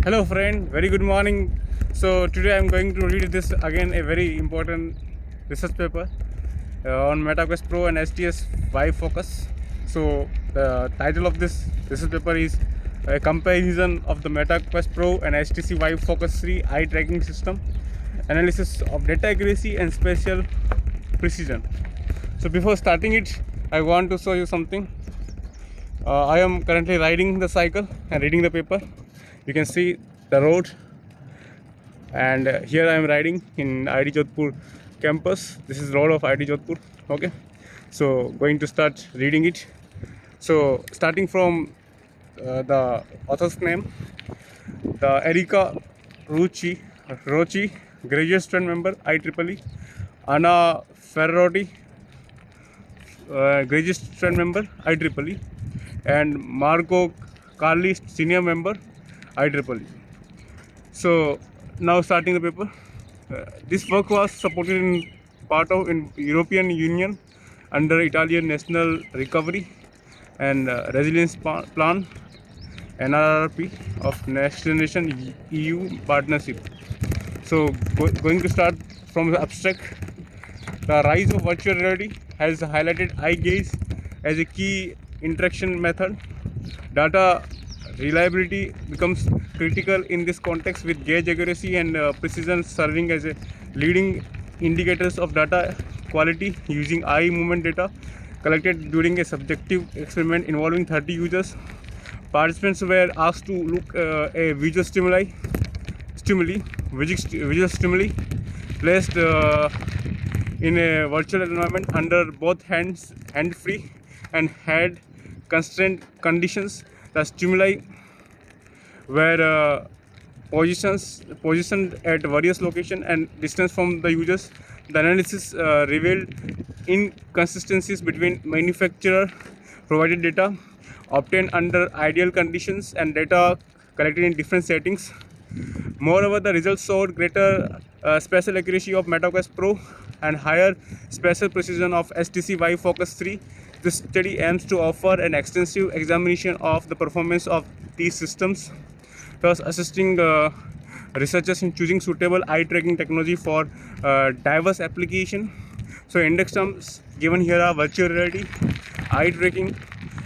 Hello friend, very good morning. So today I'm going to read this again, a very important research paper on MetaQuest Pro and HTC Vive focus. So the title of this research paper is a comparison of the MetaQuest Pro and HTC Vive Focus 3 eye tracking system, analysis of data accuracy and spatial precision. So before starting it, I want to show you something. I am currently riding the cycle and reading the paper. You can see the road, and here I am riding in ID Jodhpur campus. This is road of ID Jodhpur. Okay, so going to start reading it. So starting from the author's name, the Erika Rochi, graduate student member IEEE, Anna Ferrotti, graduate student member IEEE, and Marco Carli, senior member IEEE. So now starting the paper. This work was supported in part of in European Union under Italian National Recovery and Resilience Plan (NRRP) of Next Generation EU Partnership. So going to start from the abstract. The rise of virtual reality has highlighted eye gaze as a key interaction method. Data reliability becomes critical in this context, with gauge accuracy and precision serving as a leading indicators of data quality. Using eye movement data collected during a subjective experiment involving 30 users, participants were asked to look a visual stimuli placed in a virtual environment under both hand-free and hand constrained conditions. The stimuli were positioned at various locations and distance from the users. The analysis revealed inconsistencies between manufacturer provided data obtained under ideal conditions and data collected in different settings. Moreover, the results showed greater spatial accuracy of MetaQuest Pro and higher spatial precision of HTC Vive Focus 3. This study aims to offer an extensive examination of the performance of these systems, thus assisting researchers in choosing suitable eye tracking technology for diverse application. So index terms given here are virtual reality, eye tracking,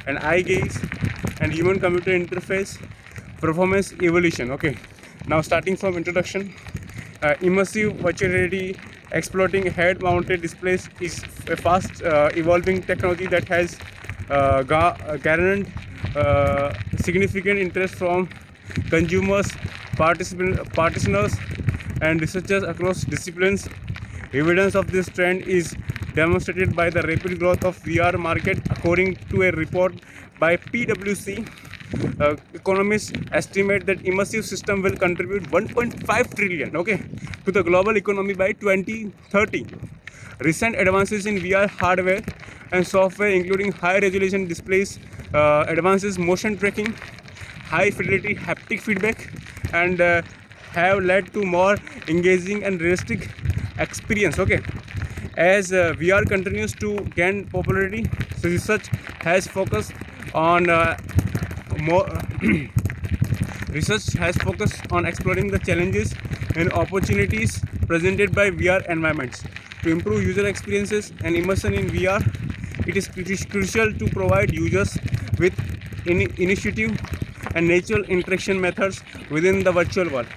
and eye gaze, and human computer interface performance evolution. Okay, now starting from introduction. Immersive virtual reality exploiting head mounted displays is a fast evolving technology that has garnered significant interest from consumers, participants, and researchers across disciplines. Evidence of this trend is demonstrated by the rapid growth of VR market. According to a report by PwC, economists estimate that immersive system will contribute 1.5 trillion to the global economy by 2030. Recent advances in VR hardware and software, including high resolution displays, advances motion tracking, high fidelity haptic feedback, and have led to more engaging and realistic experience. As VR continues to gain popularity, so research has focused on more research has focused on exploring the challenges and opportunities presented by VR environments. To improve user experiences and immersion in VR, it is crucial to provide users with initiative and natural interaction methods within the virtual world.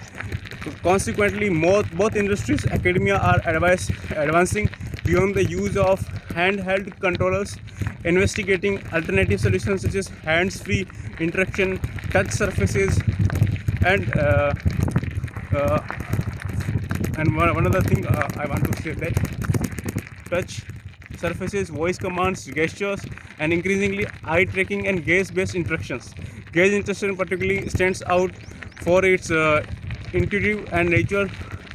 Consequently, both industries, academia are advancing beyond the use of handheld controllers, investigating alternative solutions such as hands-free interaction, touch surfaces, and one other thing I want to share, that touch surfaces, voice commands, gestures, and increasingly eye tracking and gaze-based interactions. Gaze interaction particularly stands out for its intuitive and natural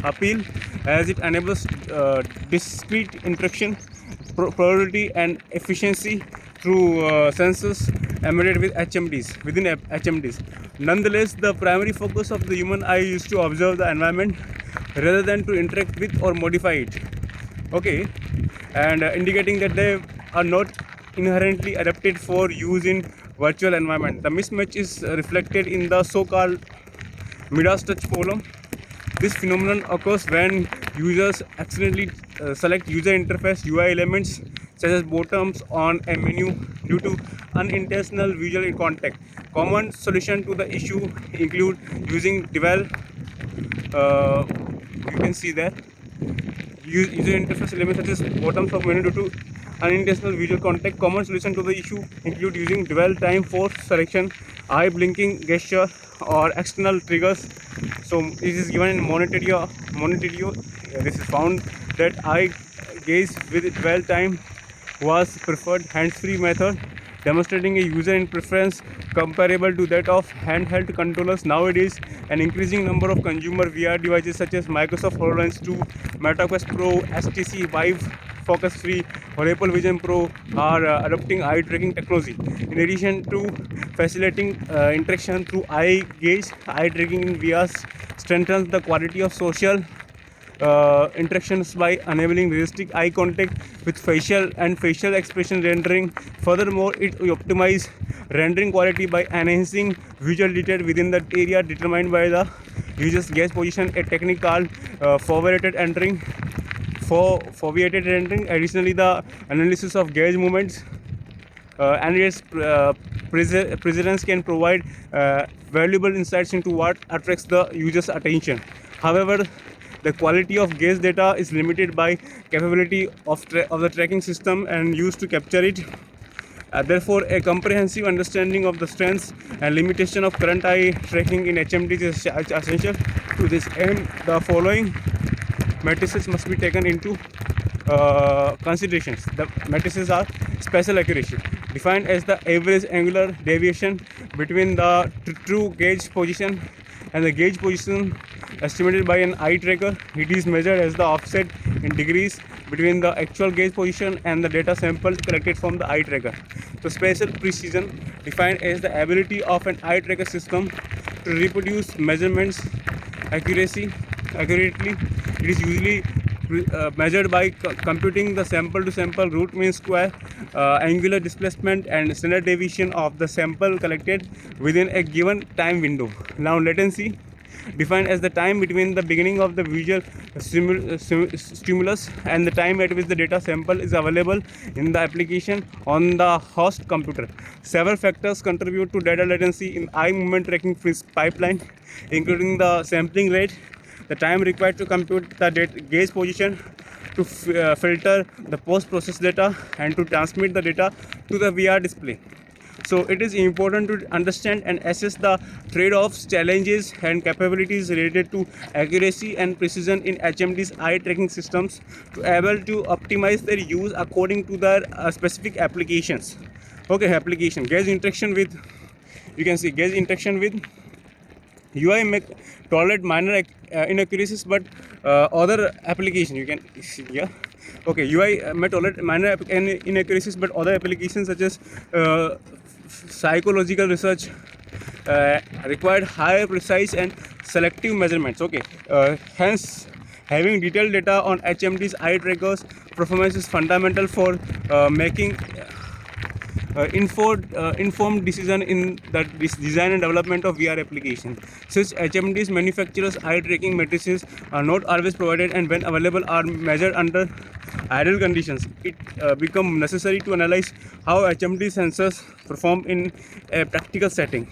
appeal, as it enables discrete interaction, probability, and efficiency through sensors embedded within HMDs. Nonetheless, the primary focus of the human eye is to observe the environment rather than to interact with or modify it. And indicating that they are not inherently adapted for use in virtual environment. The mismatch is reflected in the so-called Midas touch problem. This phenomenon occurs when users accidentally select user interface UI elements such as buttons on a menu due to unintentional visual contact. Common solution to the issue include using devel. You can see there. User interface elements such as buttons of menu due to unintentional visual contact. Common solution to the issue include using dwell time for selection, eye blinking gesture, or external triggers. So this is given in monitorio. This is found that eye gaze with dwell time was preferred hands-free method, demonstrating a user preference comparable to that of handheld controllers. Nowadays, an increasing number of consumer VR devices such as Microsoft HoloLens 2, Meta Quest Pro, HTC Vive, Focus 3, or Apple Vision Pro are adopting eye tracking technology. In addition to facilitating interaction through eye gaze, eye tracking in VR strengthens the quality of social interactions by enabling realistic eye contact with facial expression rendering. Furthermore, it optimizes rendering quality by enhancing visual detail within the area determined by the user's gaze position, a technique called foveated rendering. Additionally, the analysis of gaze movements and its presence can provide valuable insights into what attracts the user's attention. However, the quality of gaze data is limited by capability of the tracking system and used to capture it. Therefore, a comprehensive understanding of the strengths and limitation of current eye tracking in HMD is essential. To this end, the following matrices must be taken into considerations. The matrices are spatial accuracy, defined as the average angular deviation between the true gaze position and the gaze position estimated by an eye tracker. It is measured as the offset in degrees between the actual gaze position and the data sample collected from the eye tracker. So spatial precision, defined as the ability of an eye tracker system to reproduce measurements accurately. It is usually measured by computing the sample-to-sample root mean square, angular displacement, and standard deviation of the sample collected within a given time window. Now, latency, defined as the time between the beginning of the visual stimulus and the time at which the data sample is available in the application on the host computer. Several factors contribute to data latency in eye movement tracking pipeline, including the sampling rate, the time required to compute the gaze position, to filter the post-process data, and to transmit the data to the VR display. So it is important to understand and assess the trade-offs, challenges, and capabilities related to accuracy and precision in HMD's eye tracking systems to able to optimize their use according to their specific applications. Okay, application gaze interaction with, you can see gaze interaction with UI may tolerate minor inaccuracies, but other application you can see here. Okay, UI may tolerate minor inaccuracies, but other applications such as psychological research required high, precise, and selective measurements. Okay, hence having detailed data on HMD's eye trackers performance is fundamental for making informed decision in the design and development of VR application. Since HMD's manufacturers eye tracking matrices are not always provided, and when available are measured under ideal conditions, it becomes necessary to analyze how HMD sensors perform in a practical setting.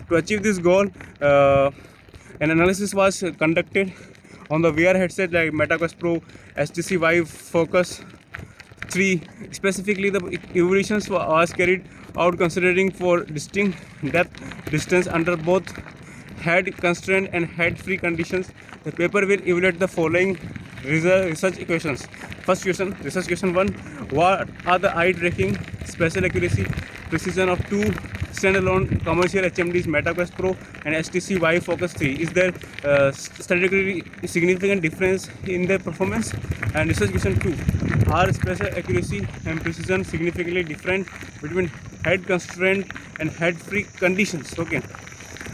To achieve this goal, an analysis was conducted on the VR headset like Meta Quest Pro, HTC Vive, Focus 3. Specifically, the evaluations was carried out considering for distinct depth distance under both head constrained and head free conditions. The paper will evaluate the following research equations. First question, research question 1: what are the eye tracking, spatial accuracy, precision of two standalone commercial HMDs, Meta Quest Pro and HTC Vive Focus 3? Is there statistically significant difference in their performance? And research question 2: are spatial accuracy and precision significantly different between head constrained and head free conditions? Okay.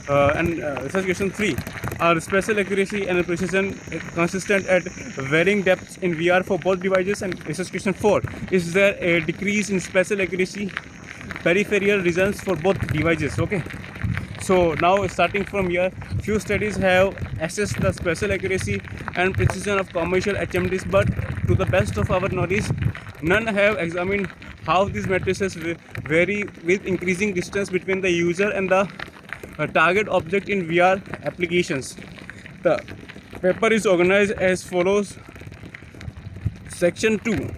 Research question 3: are spatial accuracy and precision consistent at varying depths in VR for both devices? And research question 4: is there a decrease in spatial accuracy peripheral regions for both devices? Okay. So now starting from here, few studies have assessed the spatial accuracy and precision of commercial HMDs, but to the best of our knowledge, none have examined how these matrices vary with increasing distance between the user and the target object in VR applications. The paper is organized as follows. Section 2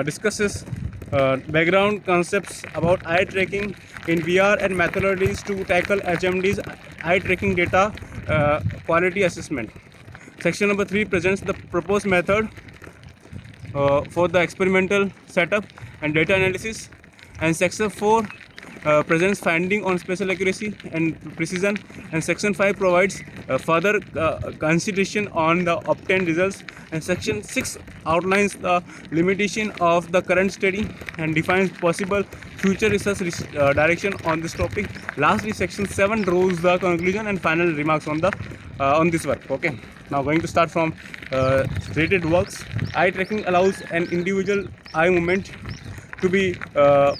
discusses background concepts about eye tracking in VR and methodologies to tackle HMD's eye tracking data quality assessment. Section number 3 presents the proposed method for the experimental setup and data analysis, and section 4 presents finding on spatial accuracy and precision, and section 5 provides further consideration on the obtained results, and section 6 outlines the limitation of the current study and defines possible future research direction on this topic. Lastly, section 7 draws the conclusion and final remarks on the on this work. Okay, now going to start from stated works. Eye tracking allows an individual eye movement to be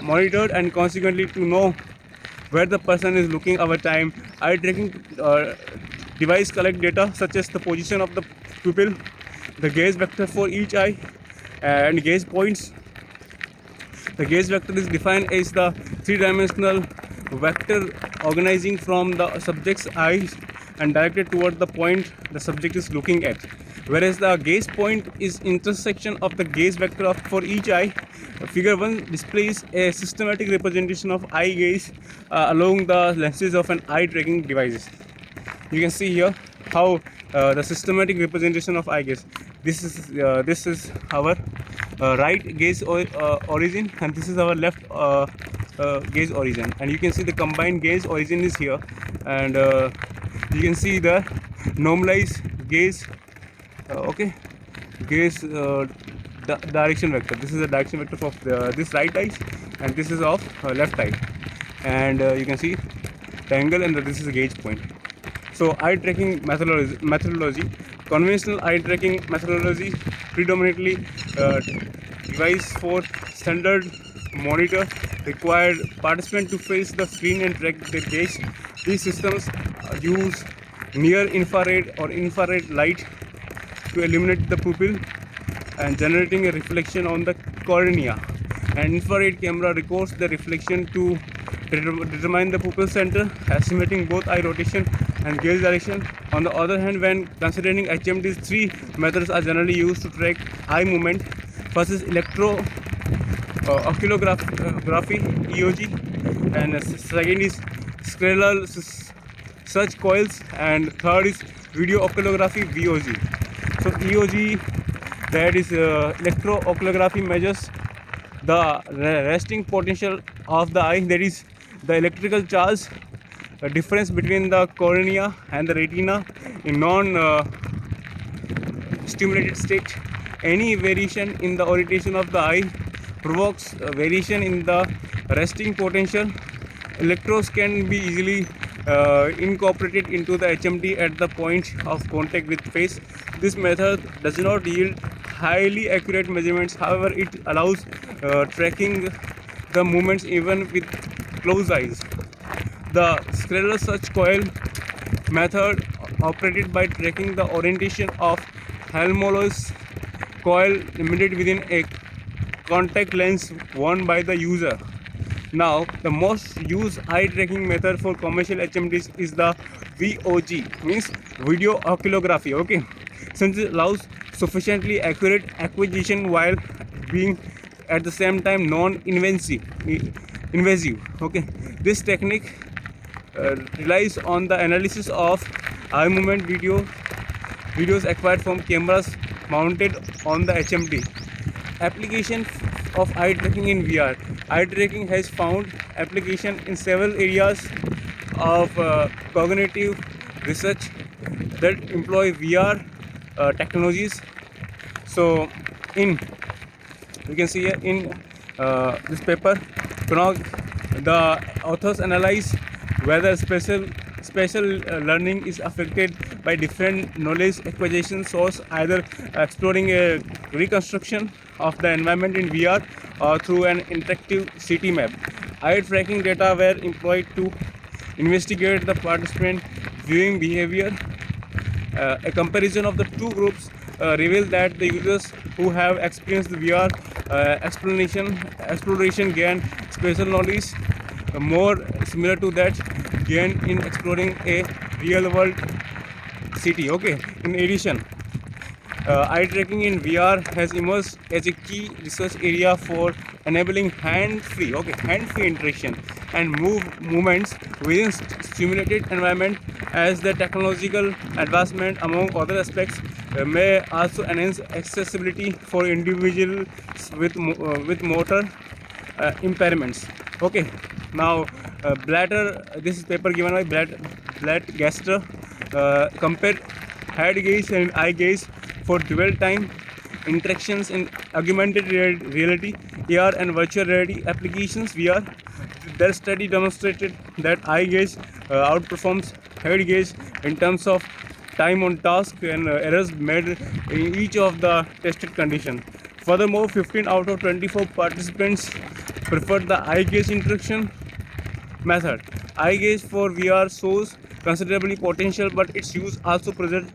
monitored and consequently to know where the person is looking over time. Eye tracking device collect data such as the position of the pupil, the gaze vector for each eye, and gaze points. The gaze vector is defined as the three-dimensional vector organizing from the subject's eyes and directed toward the point the subject is looking at, whereas the gaze point is intersection of the gaze vector for each eye. Figure 1 displays a systematic representation of eye gaze along the lenses of an eye tracking device. You can see here how the systematic representation of eye gaze. This is our right gaze origin, and this is our left gaze origin, and you can see the combined gaze origin is here, and you can see the normalized gaze gaze direction vector. This is the direction vector of this right eye, and this is of left eye, and you can see the angle, and this is the gauge point. So eye tracking methodology. Conventional eye tracking methodology predominantly device for standard monitor required participant to face the screen and track their gaze. These systems use near infrared or infrared light to illuminate the pupil and generating a reflection on the cornea. An infrared camera records the reflection to determine the pupil center, estimating both eye rotation and gaze direction. On the other hand, when considering HMDs, three methods are generally used to track eye movement. First is oculography (EOG), and second is scleral search coils, and third is video oculography (VOG). So EOG, that is electro-oculography, measures the resting potential of the eye, that is the electrical charge difference between the cornea and the retina in non-stimulated state. Any variation in the orientation of the eye provokes a variation in the resting potential. Electrodes can be easily incorporated into the HMD at the point of contact with face. This method does not yield highly accurate measurements, however it allows tracking the movements even with closed eyes. The scleral search coil method operated by tracking the orientation of Helmholtz coil embedded within a contact lens worn by the user. Now, the most used eye tracking method for commercial HMDs is the VOG, means video oculography. Okay, since it allows sufficiently accurate acquisition while being at the same time non-invasive. Okay, this technique relies on the analysis of eye movement videos acquired from cameras mounted on the HMD. Application of eye tracking in VR. Eye tracking has found application in several areas of cognitive research that employ VR technologies. So, you can see here in this paper, the authors analyze whether spatial learning is affected by different knowledge acquisition source, either exploring a reconstruction of the environment in VR or through an interactive city map. Eye tracking data were employed to investigate the participant viewing behavior. A comparison of the two groups revealed that the users who have experienced the VR exploration gain spatial knowledge more similar to that gained in exploring a real world city. Okay. In addition, eye tracking in VR has emerged as a key research area for enabling hand-free interaction and movements within stimulated environment. As the technological advancement, among other aspects, may also enhance accessibility for individuals with motor impairments. Okay, now Blatter. This is paper given by Blatt-Gaster. Compared head gaze and eye gaze for real-time interactions in augmented reality, AR, and virtual reality applications (VR). Their study demonstrated that eye gaze outperforms head gaze in terms of time on task and errors made in each of the tested conditions. Furthermore, 15 out of 24 participants preferred the eye gaze interaction method. Eye gaze for VR shows considerably potential, but its use also presents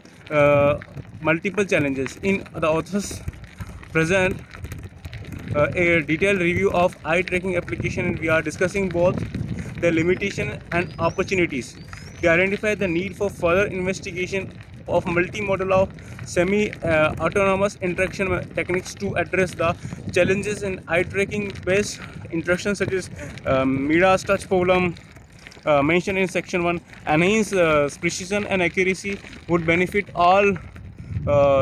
multiple challenges. In the authors present a detailed review of eye tracking application in VR, discussing both their limitations and opportunities. They identify the need for further investigation of multimodal of semi-autonomous interaction techniques to address the challenges in eye tracking based interaction, such as Midas touch problem mentioned in section 1. Enhanced precision and accuracy would benefit all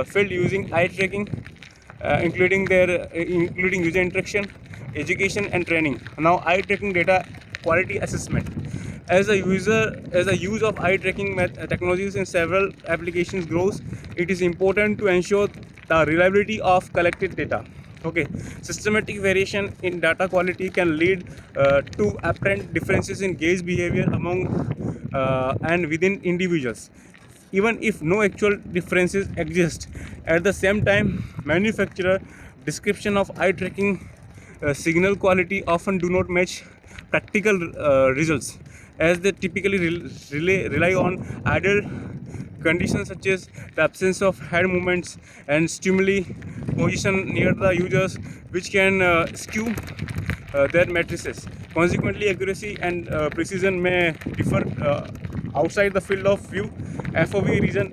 field using eye tracking, including user interaction, education, and training. Now, eye tracking data quality assessment. As the use of eye tracking technologies in several applications grows, it is important to ensure the reliability of collected data. Okay, systematic variation in data quality can lead to apparent differences in gaze behavior among and within individuals, even if no actual differences exist. At the same time, manufacturer description of eye tracking signal quality often do not match practical results, as they typically rely on ideal conditions such as the absence of head movements and stimuli position near the users, which can skew their matrices. Consequently, accuracy and precision may differ outside the field of view. FOV region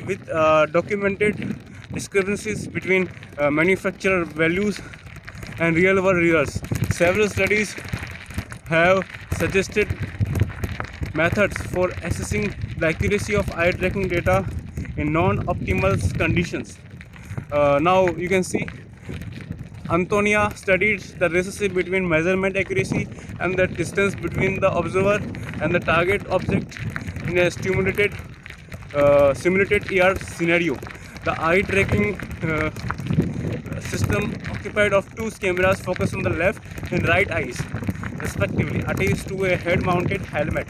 with documented discrepancies between manufacturer values and real world results. Several studies have suggested methods for assessing the accuracy of eye tracking data in non-optimal conditions. Now you can see Antonia studied the relationship between measurement accuracy and the distance between the observer and the target object in a simulated AR scenario. The eye tracking system occupied of two cameras focused on the left and right eyes, respectively, attached to a head-mounted helmet.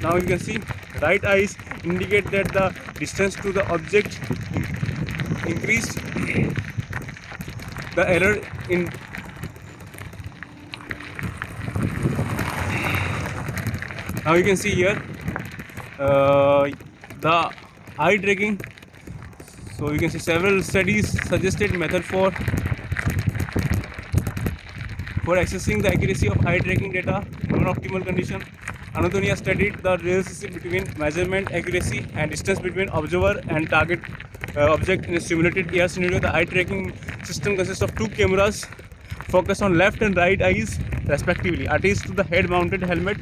Now you can see right eyes indicate that the distance to the object increased. The error in now you can see here the eye tracking. So you can see several studies suggested method for accessing the accuracy of eye tracking data in non-optimal condition. Anatolia studied the relationship between measurement accuracy and distance between observer and target object in a simulated AR scenario. The eye tracking system consists of two cameras focused on left and right eyes, respectively, attached to the head-mounted helmet.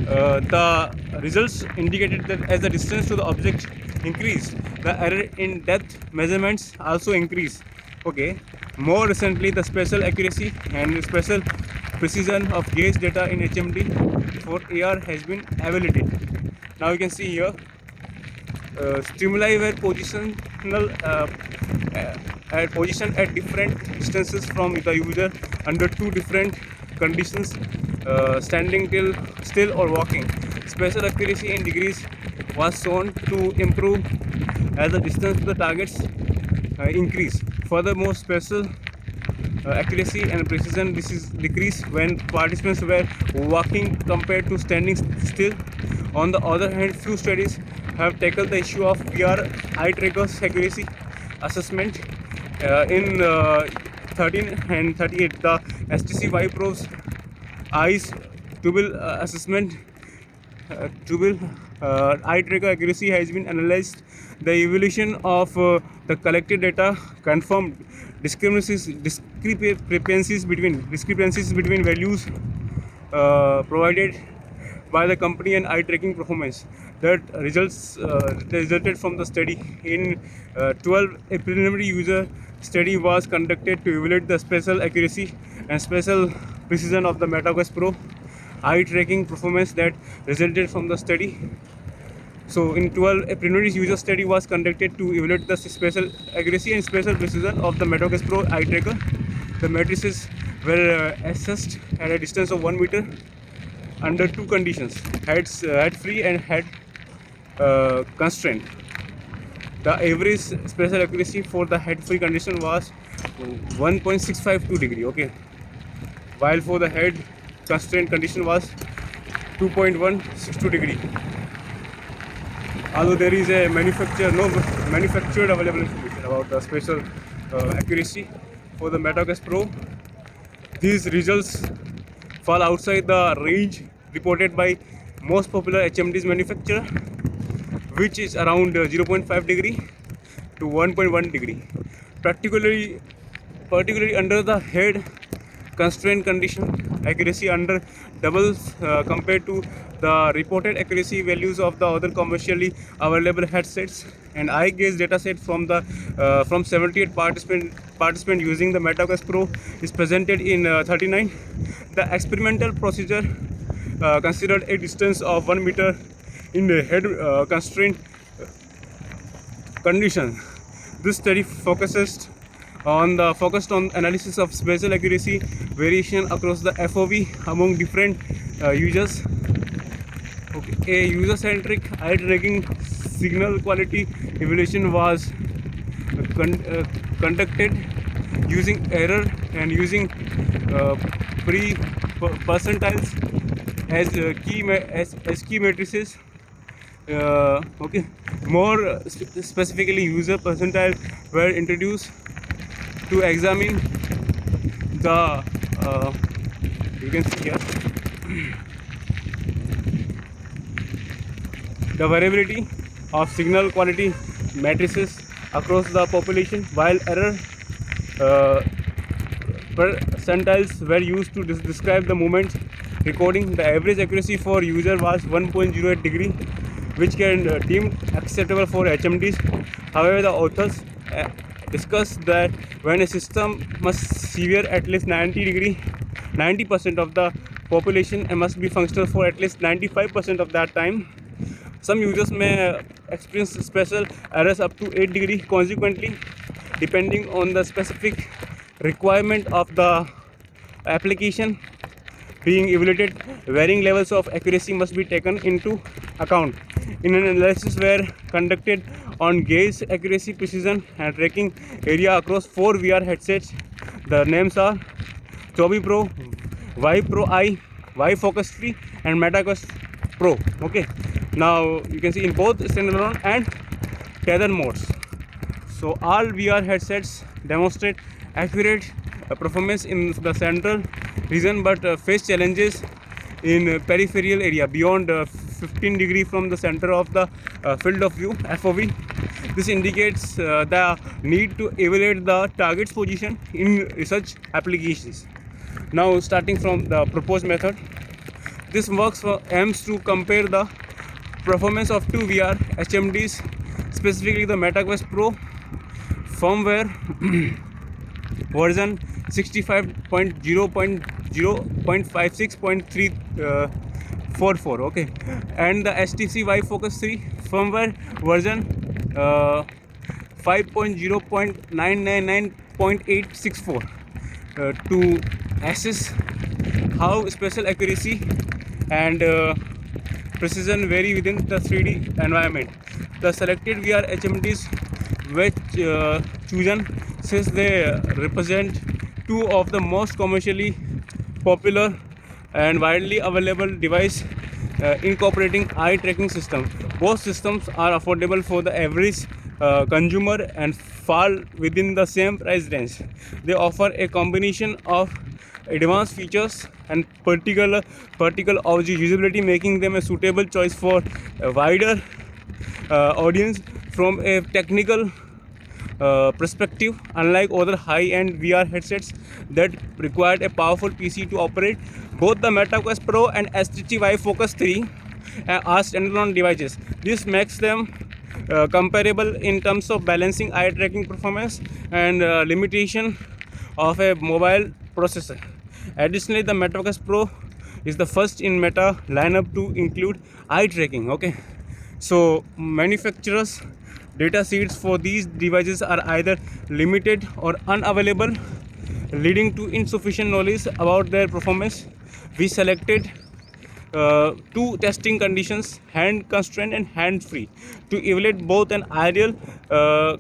The results indicated that as the distance to the object increased, the error in depth measurements also increased. Okay. More recently, the spatial accuracy and spatial precision of gaze data in HMD for AR has been evaluated. Now you can see here stimuli were positioned at different distances from the user under two different conditions, standing still or walking. Spatial accuracy in degrees was shown to improve as the distance to the targets increase. Furthermore, spatial accuracy and precision decrease when participants were walking compared to standing still. On the other hand, few studies have tackled the issue of VR eye trackers accuracy assessment. In 13 and 38, the HTC Vive Pro's eyes tubal assessment tubal eye tracker accuracy has been analyzed. The evaluation of the collected data confirmed discrepancies between values provided by the company and eye tracking performance that resulted from the study. In 12, a preliminary user study was conducted to evaluate the spatial accuracy and spatial precision of the MetaQuest Pro eye tracking performance that resulted from the study. So in 12, a preliminary user study was conducted to evaluate the spatial accuracy and spatial precision of the MetaQuest Pro eye tracker. The matrices were assessed at a distance of 1 meter under two conditions: head free and head constraint. The average spatial accuracy for the head free condition was 1.652 degree, okay, while for the head constraint condition was 2.162 degree. Although there is a manufactured available information about the spatial accuracy for the MetaQuest Pro, these results fall outside the range reported by most popular HMD's manufacturer, which is around 0.5 degree to 1.1 degree. Particularly under the head constraint condition, accuracy under doubles compared to the reported accuracy values of the other commercially available headsets. And eye gaze dataset from 78 participant using the MetaQuest Pro is presented in 39. The experimental procedure considered a distance of 1 meter in the head constraint condition. This study focused on analysis of spatial accuracy variation across the FOV among different users. Okay. A user-centric eye tracking signal quality evaluation was conducted using error and using percentiles as key matrices. Okay, more specifically, user percentile were introduced to examine the you can see here the variability of signal quality matrices across the population, while error percentiles were used to describe the moments recording. The average accuracy for user was 1.08 degree, which can deemed acceptable for HMDs. However, the authors discussed that when a system must severe at least 90% of the population and must be functional for at least 95% of that time, some users may experience spatial errors up to 8 degree. Consequently, depending on the specific requirement of the application being evaluated, varying levels of accuracy must be taken into account. In an analysis were conducted on gaze accuracy, precision and tracking area across 4 VR headsets. The names are Chobi Pro, Vive Pro Eye, Vive Focus 3 and MetaQuest Pro. Okay, now you can see in both standalone and tether modes. So all VR headsets demonstrate accurate performance in the central region, but face challenges in peripheral area beyond 15 degree from the center of the field of view (FOV). This indicates the need to evaluate the target's position in research applications. Now, starting from the proposed method, this works aims to compare the performance of two VR HMDs, specifically the MetaQuest Pro firmware version 65.0.0.56.344, okay, and the HTC Vive Focus 3 firmware version 5.0.999.864 to assess how spatial accuracy and precision vary within the 3D environment. The selected VR HMDs which chosen, since they represent two of the most commercially popular and widely available device incorporating eye tracking system. Both systems are affordable for the average consumer and fall within the same price range. They offer a combination of advanced features and particle of usability, making them a suitable choice for a wider audience. From a technical perspective, unlike other high-end VR headsets that required a powerful PC to operate, both the Meta Quest Pro and HTC Vive Focus 3 are standalone devices. This makes them comparable in terms of balancing eye tracking performance and limitation of a mobile processor. Additionally, the Meta Quest Pro is the first in Meta lineup to include eye tracking. Okay, so manufacturers' data sheets for these devices are either limited or unavailable, leading to insufficient knowledge about their performance. We selected two testing conditions: hand constrained and hand free, to evaluate both an ideal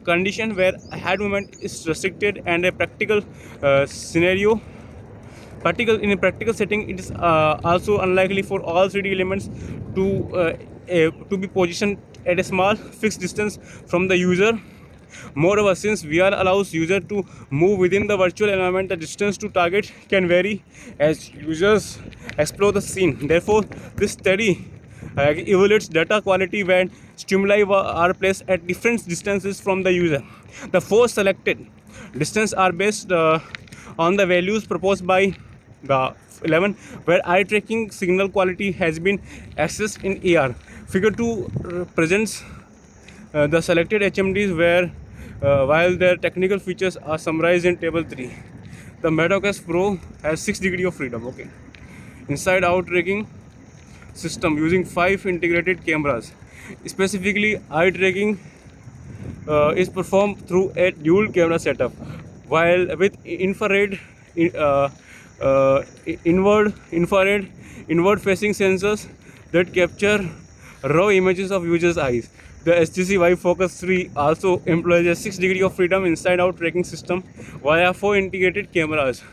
condition where hand movement is restricted and a practical scenario. In a practical setting, it is also unlikely for all 3D elements to be positioned at a small fixed distance from the user. Moreover, since VR allows user to move within the virtual environment, the distance to target can vary as users explore the scene. Therefore, this study evaluates data quality when stimuli are placed at different distances from the user. The four selected distances are based on the values proposed by the 11, where eye tracking signal quality has been assessed in AR. Figure 2 presents the selected HMDs where while their technical features are summarized in table 3. The Meta Quest Pro has 6 degrees of freedom. Okay, inside out tracking system using 5 integrated cameras. Specifically, eye tracking is performed through a dual camera setup, while with infrared inward facing sensors that capture raw images of users' eyes. The HTC Vive Focus 3 also employs a 6 degrees of freedom inside out tracking system via 4 integrated cameras.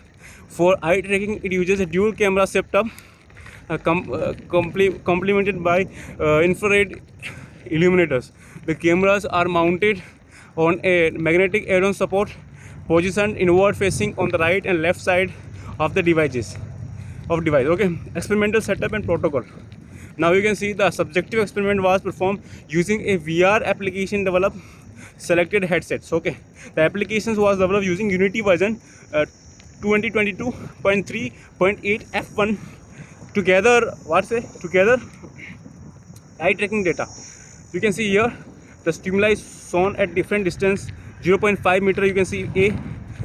For eye tracking, it uses a dual camera setup complemented by infrared illuminators. The cameras are mounted on a magnetic add-on support positioned inward facing on the right and left side of the device. Okay, experimental setup and protocol. Now you can see the subjective experiment was performed using a VR application developed selected headsets. Okay, the applications was developed using Unity version 2022.3.8 F1. Together eye tracking data. You can see here the stimuli is shown at different distance. 0.5 meter you can see A,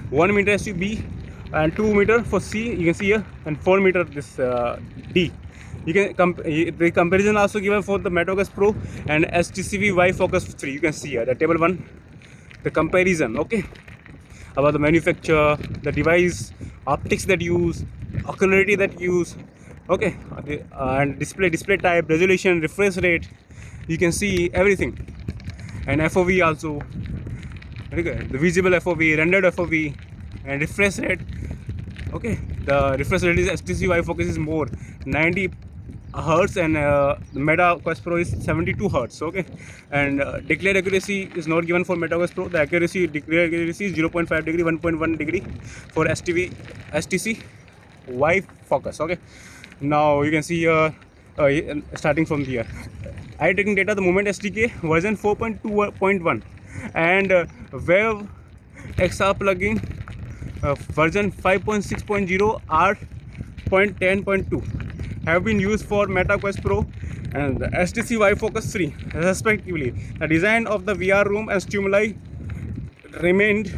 1 meter as to B, and 2 meter for C you can see here, and 4 meter this D. You can the comparison also given for the Meta Quest Pro and HTC Vive Focus 3. You can see here the table 1, the comparison. Okay, about the manufacturer, the device, optics that use, ocularity that use. Okay, and display type, resolution, refresh rate. You can see everything, and FOV also. Okay, the visible FOV, rendered FOV, and refresh rate. Okay, the refresh rate is HTC Vive Focus is more 90 hertz, and the Meta Quest Pro is 72 hertz. Okay, and declared accuracy is not given for Meta Quest Pro. The declared accuracy is 0.5 degree, 1.1 degree for HTC Vive Focus. Okay, now you can see starting from here, eye tracking data, the Movement SDK version 4.2.1 and Wave XR plugin version 5.6.0 R.10.2 have been used for Meta Quest Pro and the HTC Vive Focus 3 respectively. The design of the VR room and stimuli remained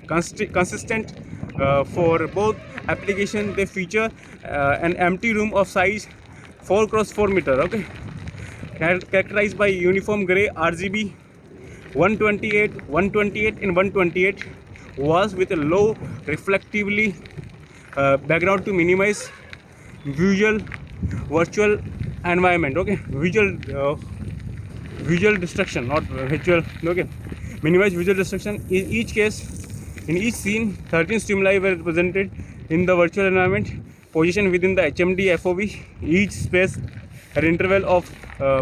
consistent for both applications. They feature an empty room of size 4 x 4 meter. Okay, characterized by uniform gray RGB 128 and 128 walls with a low reflectively background to minimize virtual environment. Okay, visual destruction, not virtual. Okay, minimize visual destruction. In each case, In each scene, 13 stimuli were represented in the virtual environment, positioned within the HMD FOV. Each space had an interval of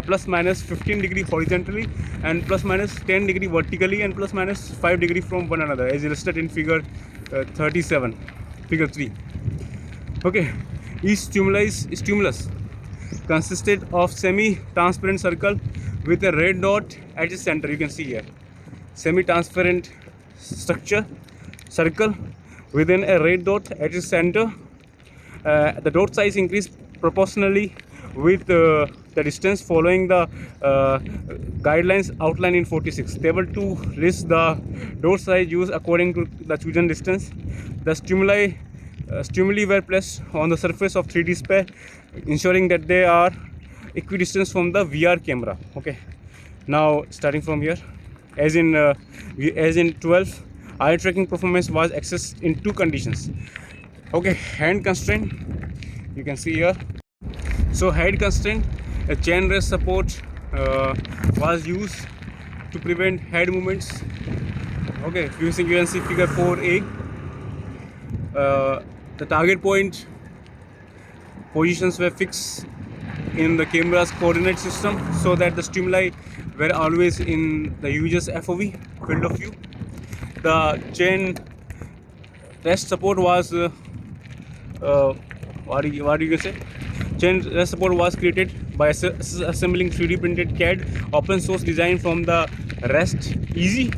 plus minus 15 degree horizontally and plus minus 10 degree vertically and plus minus 5 degree from one another, as illustrated in figure 37, figure 3. Okay, each stimulus consisted of semi-transparent circle with a red dot at its center. You can see here, semi-transparent structure circle within a red dot at its center. The dot size increased proportionally with the distance following the guidelines outlined in 46. Table 2 lists the dot size used according to the chosen distance. The stimuli were placed on the surface of 3D sphere, ensuring that they are equidistant from the VR camera. Okay, now starting from here, as in 12, eye tracking performance was accessed in two conditions. Okay, hand constraint, you can see here. So hand constraint, a chain rest support was used to prevent head movements. Okay, you can see figure 4a. The target point positions were fixed in the camera's coordinate system so that the stimuli were always in the user's FOV, field of view. The chain rest support was what do you say? Chain rest support was created by assembling 3D printed CAD open source design from the Rest Easy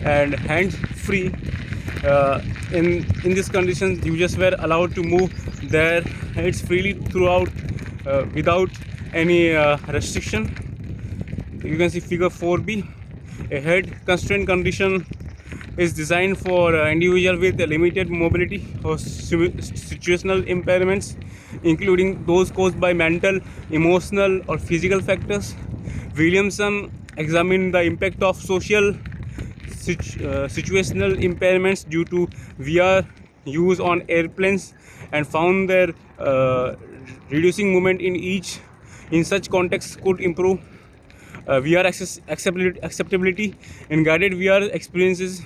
and hands free. In these conditions, users were allowed to move their heads freely throughout without any restriction. You can see figure 4b. A head constraint condition is designed for individuals with limited mobility or situational impairments, including those caused by mental, emotional, or physical factors. Williamson examined the impact of social situational impairments due to VR use on airplanes and found that reducing movement in such contexts could improve VR acceptability in guided VR experiences.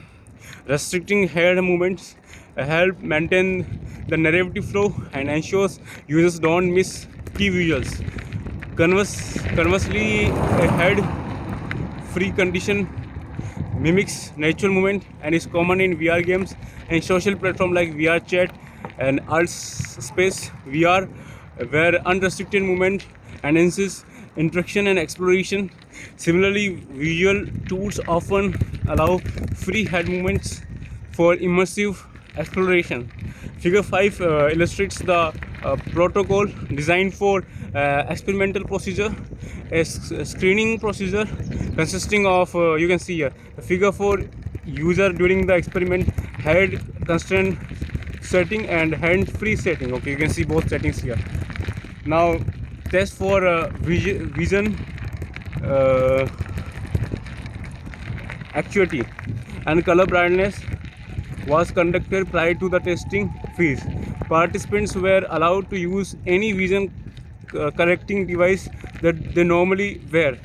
Restricting head movements help maintain the narrative flow and ensures users don't miss key visuals. Conversely, a head-free condition mimics natural movement and is common in VR games and social platforms like VR Chat and Space VR, where unrestricted movement enhances interaction and exploration. Similarly, visual tools often allow free head movements for immersive exploration. Figure 5 illustrates the protocol designed for experimental procedure, a screening procedure consisting of, you can see here, figure 4 user during the experiment, head constraint setting and hand free setting. Okay, you can see both settings here. Now test for vision acuity and color brightness was conducted prior to the testing phase. Participants were allowed to use any vision correcting device that they normally wear.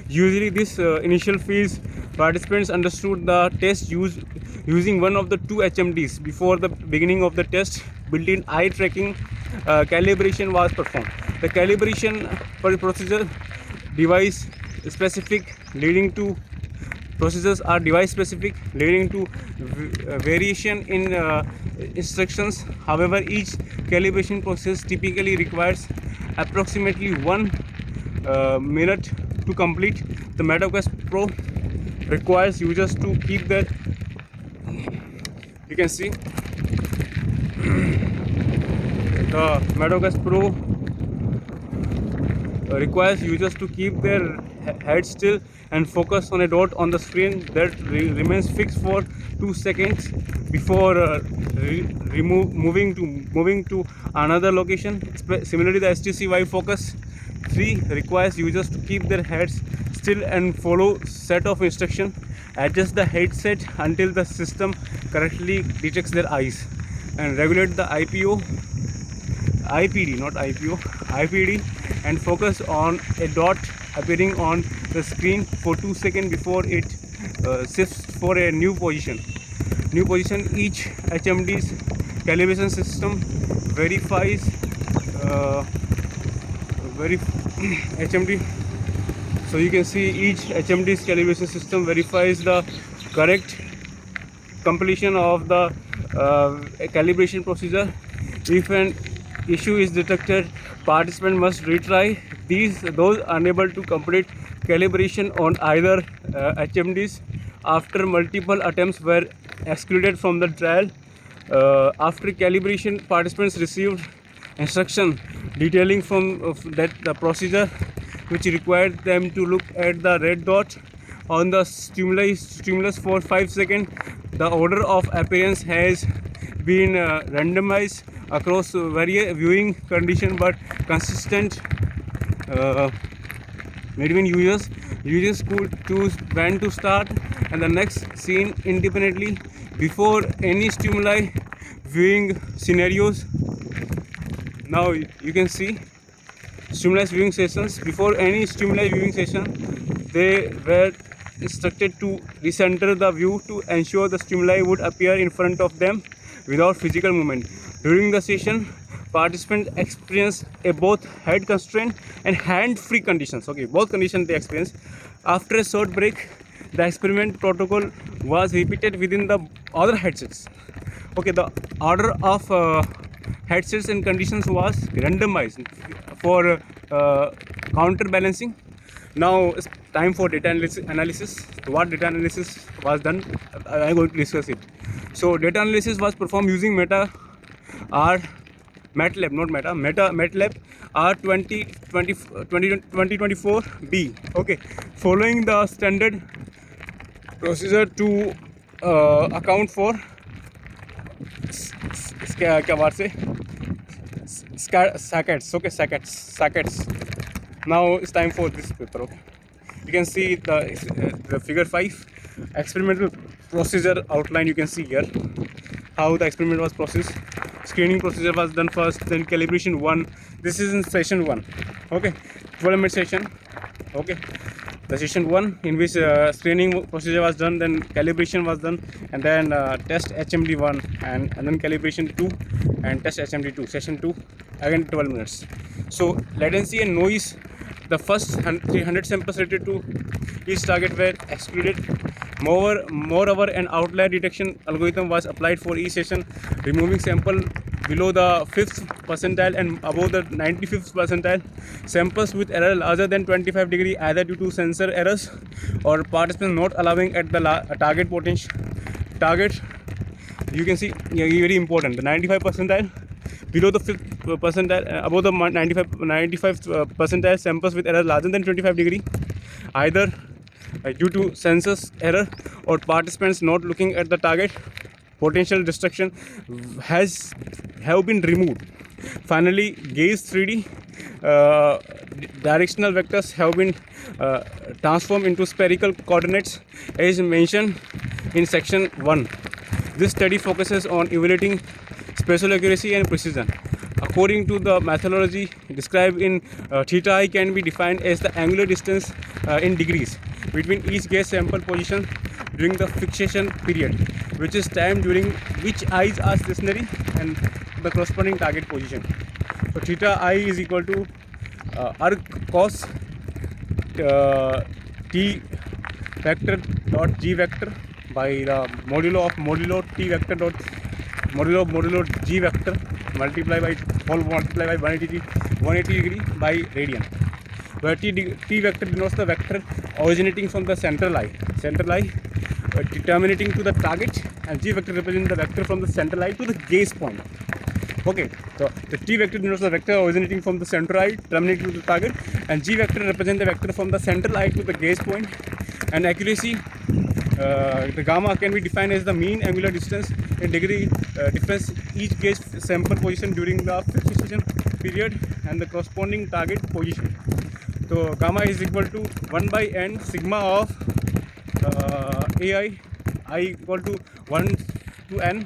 Usually this initial phase, participants understood the test using one of the two HMDs. Before the beginning of the test, built-in eye tracking calibration was performed. The calibration procedure device specific, leading to procedures are device specific, leading to variation in instructions. However, each calibration process typically requires approximately 1 minute to complete. The MetaQuest Pro requires users to keep their, you can see the MetaQuest Pro requires users to keep their head still and focus on a dot on the screen that remains fixed for 2 seconds before moving to another location. Similarly, the HTC Vive Focus 3 requires users to keep their heads still and follow set of instructions. Adjust the headset until the system correctly detects their eyes, and regulate the IPD and focus on a dot appearing on the screen for 2 seconds before it shifts for a new position. new position. Each HMD's calibration system verifies HMD. So you can see each HMD's calibration system verifies the correct completion of the calibration procedure. If an issue is detected, participant must retry. Those unable to complete calibration on either HMDs after multiple attempts were excluded from the trial. After calibration, participants received instruction detailing from that the procedure, which required them to look at the red dot on the stimulus for 5 seconds. The order of appearance has been randomized across various viewing conditions but consistent between users. Users could choose when to start and the next scene independently before any stimuli viewing scenarios. Now you can see stimuli viewing sessions. Before any stimuli viewing session, they were instructed to recenter the view to ensure the stimuli would appear in front of them without physical movement. During the session, participants experienced both head constraint and hand-free conditions. Okay, both conditions they experienced. After a short break, the experiment protocol was repeated within the other headsets. Okay, the order of headsets and conditions was randomized for counterbalancing. Now it's time for data analysis. So what data analysis was done, I'm going to discuss it. So data analysis was performed using MATLAB R2024B. Okay, following the standard procedure to account for sackets. Now it's time for this paper. Okay, you can see the figure 5 experimental procedure outline. You can see here how the experiment was processed. Screening procedure was done first, then calibration 1. This is in session 1. Okay, 12-minute session. Okay, the session 1 in which screening procedure was done, then calibration was done, and then test HMD 1 and then calibration 2 and test HMD 2. Session 2 again 12 minutes. So latency and noise, the first 300 samples related to each target were excluded. Moreover, an outlier detection algorithm was applied for each session, removing sample below the 5th percentile and above the 95th percentile. Samples with error larger than 25 degree, either due to sensor errors or participants not allowing at the target potential. You can see, very important, the 95 percentile, below the 5th percentile, above the 95 percentile. Samples with error larger than 25 degree, either due to sensors error or participants not looking at the target potential destruction have been removed. Finally, gaze 3D directional vectors have been transformed into spherical coordinates as mentioned in section 1. This study focuses on evaluating spatial accuracy and precision. According to the methodology described in theta I can be defined as the angular distance in degrees between each gaze sample position during the fixation period, which is time during which eyes are stationary and the corresponding target position. So theta I is equal to arc cos t vector dot g vector by the modulo t vector dot modulo g vector multiply by 180 degree by radian, where t vector denotes the vector originating from the central eye determinating to the target, and g vector represents the vector from the central eye to the gaze point. Okay, so the t vector denotes the vector originating from the central eye terminating to the target, and g vector represents the vector from the central eye to the gaze point. And accuracy, the gamma can be defined as the mean angular distance in degree difference each gaze sample position during the fixation period and the corresponding target position. So gamma is equal to 1 by n sigma of ai equal to 1 to n.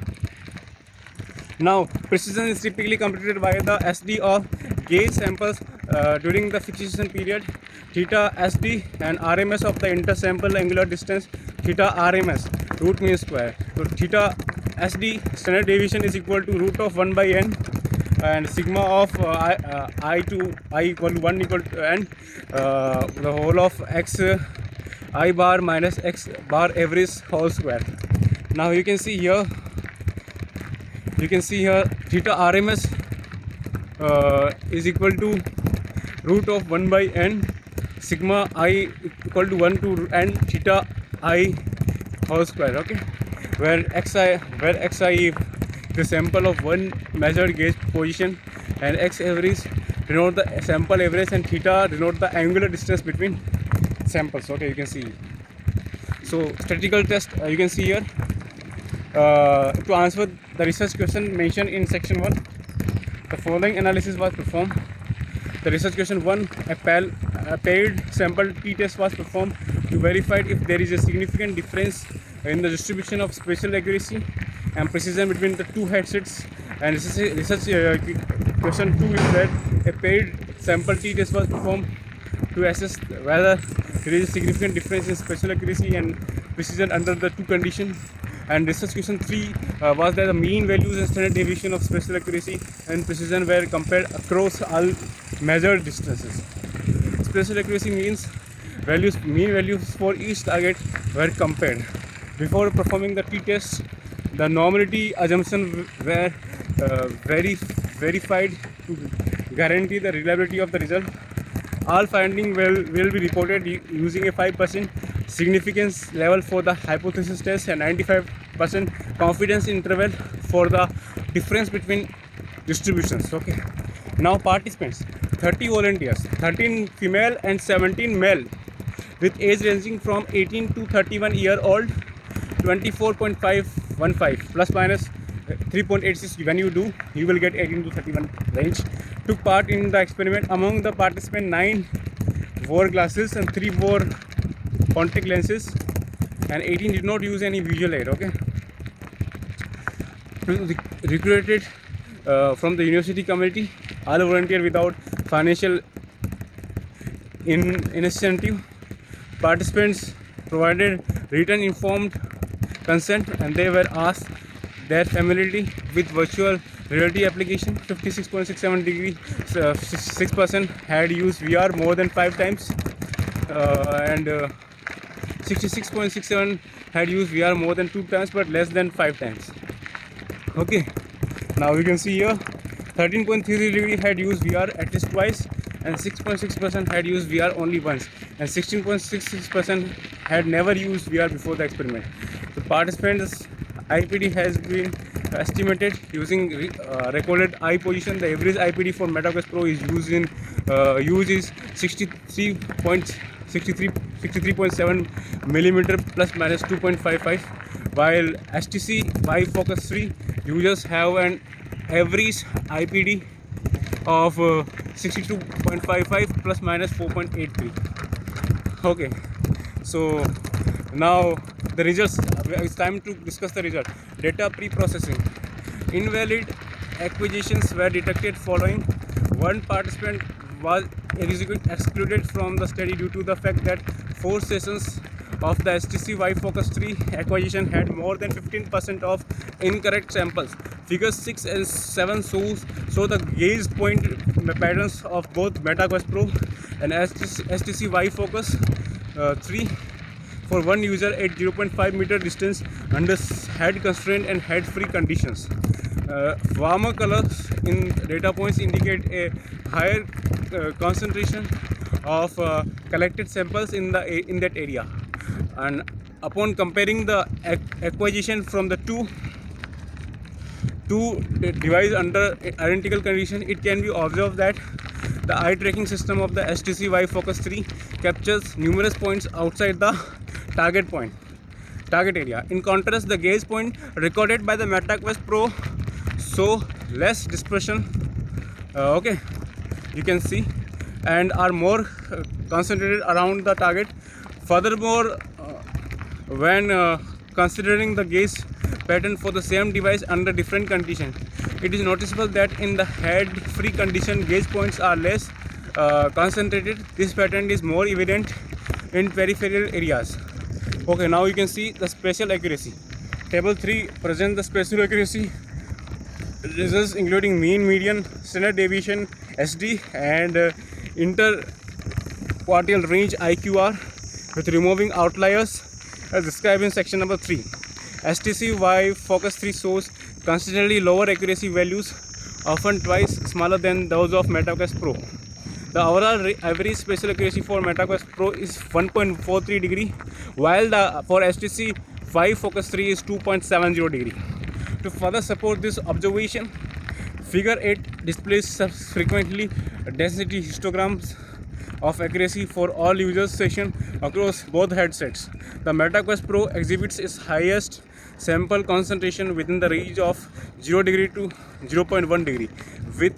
Now precision is typically computed by the SD of gaze samples during the fixation period, theta SD, and RMS of the intersample angular distance, theta RMS, root mean square. So theta SD standard deviation is equal to root of 1 by n, and sigma of I to I equal to 1 equal to n, the whole of x I bar minus x bar average whole square. Now you can see here theta RMS is equal to root of 1 by n, sigma I equal to 1 to n theta I whole square. Okay, where xi is the sample of one measured gauge position, and x average denote the sample average, and theta denote the angular distance between samples. Okay, you can see. So statistical test, you can see here, to answer the research question mentioned in section 1, the following analysis was performed. The research question 1, a paired sample t-test was performed to verify if there is a significant difference in the distribution of spatial accuracy and precision between the two headsets. And research question 2 is that a paired sample t-test was performed to assess whether there is a significant difference in spatial accuracy and precision under the two conditions. And research question 3 was that the mean values and standard deviation of spatial accuracy and precision were compared across all measured distances. Spatial accuracy means mean values for each target were compared. Before performing the t-test, the normality assumptions were verified to guarantee the reliability of the result. All findings will be reported using a 5% significance level for the hypothesis test and 95% confidence interval for the difference between distributions. Okay. Now participants, 30 volunteers, 13 female and 17 male, with age ranging from 18 to 31 year old, 24.515 plus minus 3.86. When you do, you will get 18 to 31 range. Took part in the experiment. Among the participants, 9 wore glasses and 3 wore contact lenses, and 18 did not use any visual aid. Okay. Recruited from the university community, all volunteer without financial incentive. Participants provided written informed consent, and they were asked their familiarity with virtual reality application. 56.67 degree 6% had used VR more than 5 times, and 66.67 had used VR more than 2 times but less than 5 times. Okay, now you can see here 13.33 degree had used VR at least twice, and 6.6% had used VR only once, and 16.66% had never used VR before the experiment. The participants' IPD has been estimated using recorded eye position. The average IPD for MetaQuest Pro is is 63.7 millimeter plus minus 2.55, while HTC Vive Focus 3 users have an average IPD of 62.55 plus minus 4.83. Okay, so now the results. It's time to discuss the result. Data pre-processing. Invalid acquisitions were detected following. One participant was excluded from the study due to the fact that 4 sessions of the HTC Vive Focus 3 acquisition had more than 15% of incorrect samples. Figures 6 and 7 show the gaze point patterns of both MetaQuest Pro and HTC Vive Focus 3 for one user at 0.5 meter distance under head constraint and head free conditions. Warmer colors in data points indicate a higher concentration of collected samples in that area. And upon comparing the acquisition from the two devices under identical condition, it can be observed that the eye tracking system of the HTC Vive Focus 3 captures numerous points outside the target area. In contrast, the gaze point recorded by the MetaQuest Pro show less dispersion. Okay, you can see, and are more concentrated around the target. Furthermore, when considering the gaze pattern for the same device under different conditions, it is noticeable that in the head-free condition, gaze points are less concentrated. This pattern is more evident in peripheral areas. Okay, now you can see the spatial accuracy. Table 3 presents the spatial accuracy results including mean, median, standard deviation, SD, and interquartile range IQR with removing outliers as described in section number 3. HTC Vive Focus 3 shows consistently lower accuracy values, often twice smaller than those of MetaQuest Pro. The overall average spatial accuracy for MetaQuest Pro is 1.43 degree, while for HTC Vive Focus 3 is 2.70 degree. To further support this observation, Figure 8 displays frequently density histograms of accuracy for all users session across both headsets. The MetaQuest Pro exhibits its highest sample concentration within the range of 0 degree to 0.1 degree with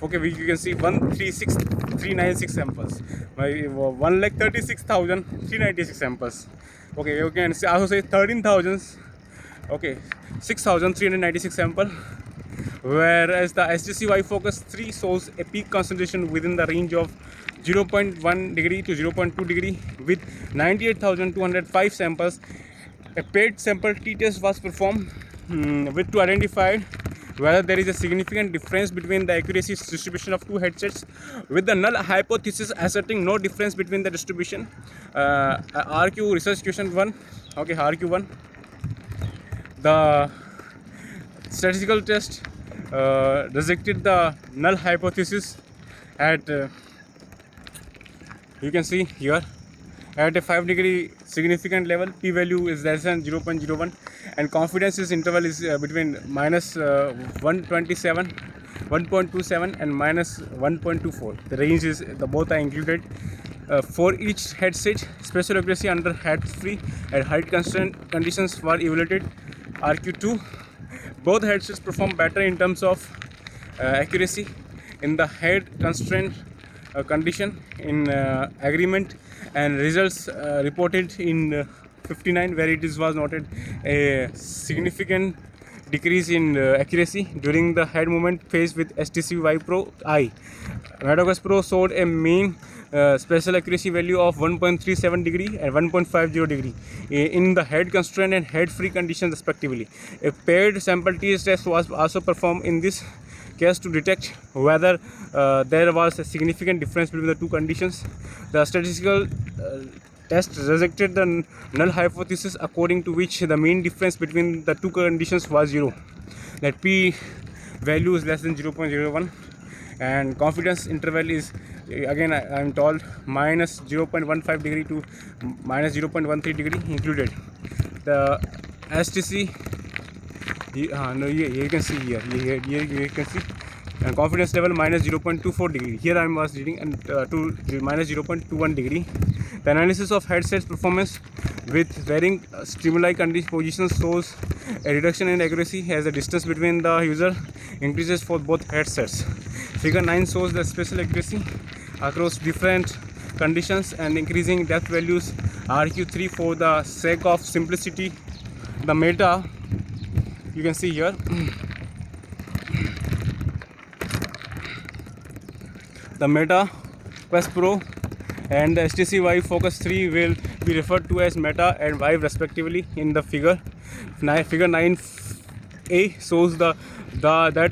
you can see 136,396 samples. 1,36,396 samples. Okay, you can also say 13,000. Okay, 6,396 sample, whereas the HTC Vive Focus 3 shows a peak concentration within the range of 0.1 degree to 0.2 degree with 98,205 samples. A paired sample t-test was performed with to identify whether there is a significant difference between the accuracy distribution of two headsets, with the null hypothesis asserting no difference between the distribution. RQ research question 1. Okay, RQ1. The statistical test rejected the null hypothesis at you can see here at a 5 degree significant level. P value is less than 0.01 and confidence interval is between minus 1.27 and minus 1.24. The range is both are included. For each headset, spatial accuracy under hands-free and height constraint conditions were evaluated. RQ2, both headsets perform better in terms of accuracy in the head constraint condition in agreement, and results reported in 59 where it was noted a significant decrease in accuracy during the head movement phase with HTC Vive Pro I. MetaQuest Pro showed a mean spatial accuracy value of 1.37 degree and 1.50 degree in the head constraint and head free conditions respectively. A paired sample t-test was also performed in this case to detect whether there was a significant difference between the two conditions. The statistical test rejected the null hypothesis according to which the mean difference between the two conditions was 0. That P value is less than 0.01 and confidence interval is again I am told minus 0.15 degree to minus 0.13 degree included. The HTC you can see here you can see and confidence level minus 0.24 degree. Here I was reading and to minus 0.21 degree. The analysis of headsets performance with varying stimuli positions shows a reduction in accuracy as the distance between the user increases for both headsets. Figure 9 shows the spatial accuracy across different conditions and increasing depth values. RQ3 for the sake of simplicity. The meta you can see here. The MetaQuest Pro and the HTC Vive Focus 3 will be referred to as Meta and Vive respectively in the figure. Figure 9A shows that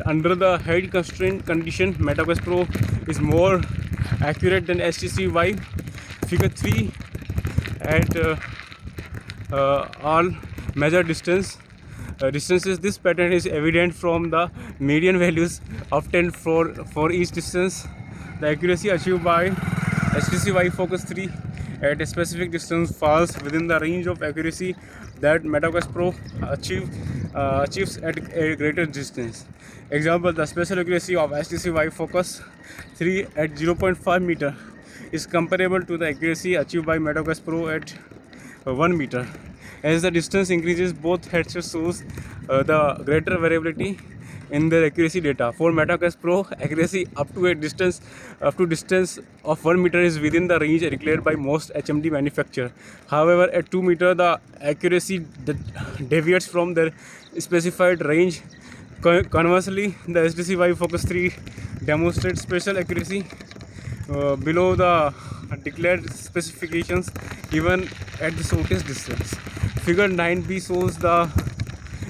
under the head constraint condition, MetaQuest Pro is more accurate than HTC Vive. Figure 3 at all measured distances. This pattern is evident from the median values obtained for each distance. The accuracy achieved by HTC Vive Focus 3 at a specific distance falls within the range of accuracy that MetaQuest Pro achieves at a greater distance. Example, the spatial accuracy of HTC Vive Focus 3 at 0.5 meter is comparable to the accuracy achieved by MetaQuest Pro at 1 meter. As the distance increases, both headsets shows the greater variability in their accuracy data. For MetaQuest Pro, accuracy up to distance of 1 meter is within the range declared by most HMD manufacturers. However, at 2 meter, the accuracy deviates from their specified range. Conversely, the HTC Vive Focus 3 demonstrates spatial accuracy below the declared specifications even at the shortest distance. Figure 9b shows the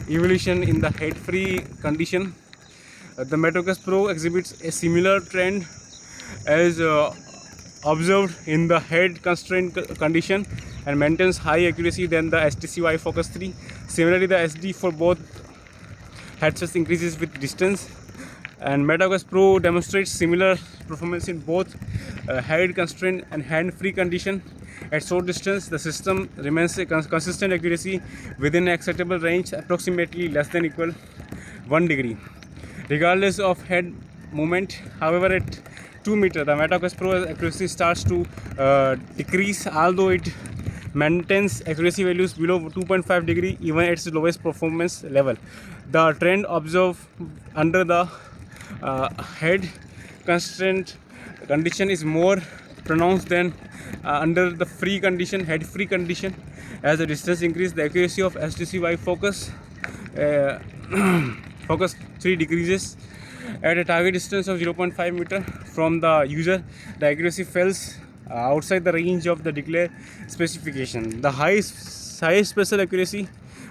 evolution in the head-free condition. The MetaQuest Pro exhibits a similar trend as observed in the head constraint condition and maintains high accuracy than the HTC Vive Focus 3. Similarly, the SD for both headsets increases with distance, and MetaQuest Pro demonstrates similar performance in both head constraint and hand-free condition. At short distance, the system remains a consistent accuracy within acceptable range, approximately less than equal 1 degree, regardless of head movement. However, at 2 meters, the MetaQuest Pro accuracy starts to decrease, although it maintains accuracy values below 2.5 degree even at its lowest performance level. The trend observed under the head constraint condition is more pronounced than under the head-free condition. As the distance increases, the accuracy of HTC Vive Focus 3 decreases. At a target distance of 0.5 meter from the user, the accuracy falls outside the range of the declared specification. The highest spatial accuracy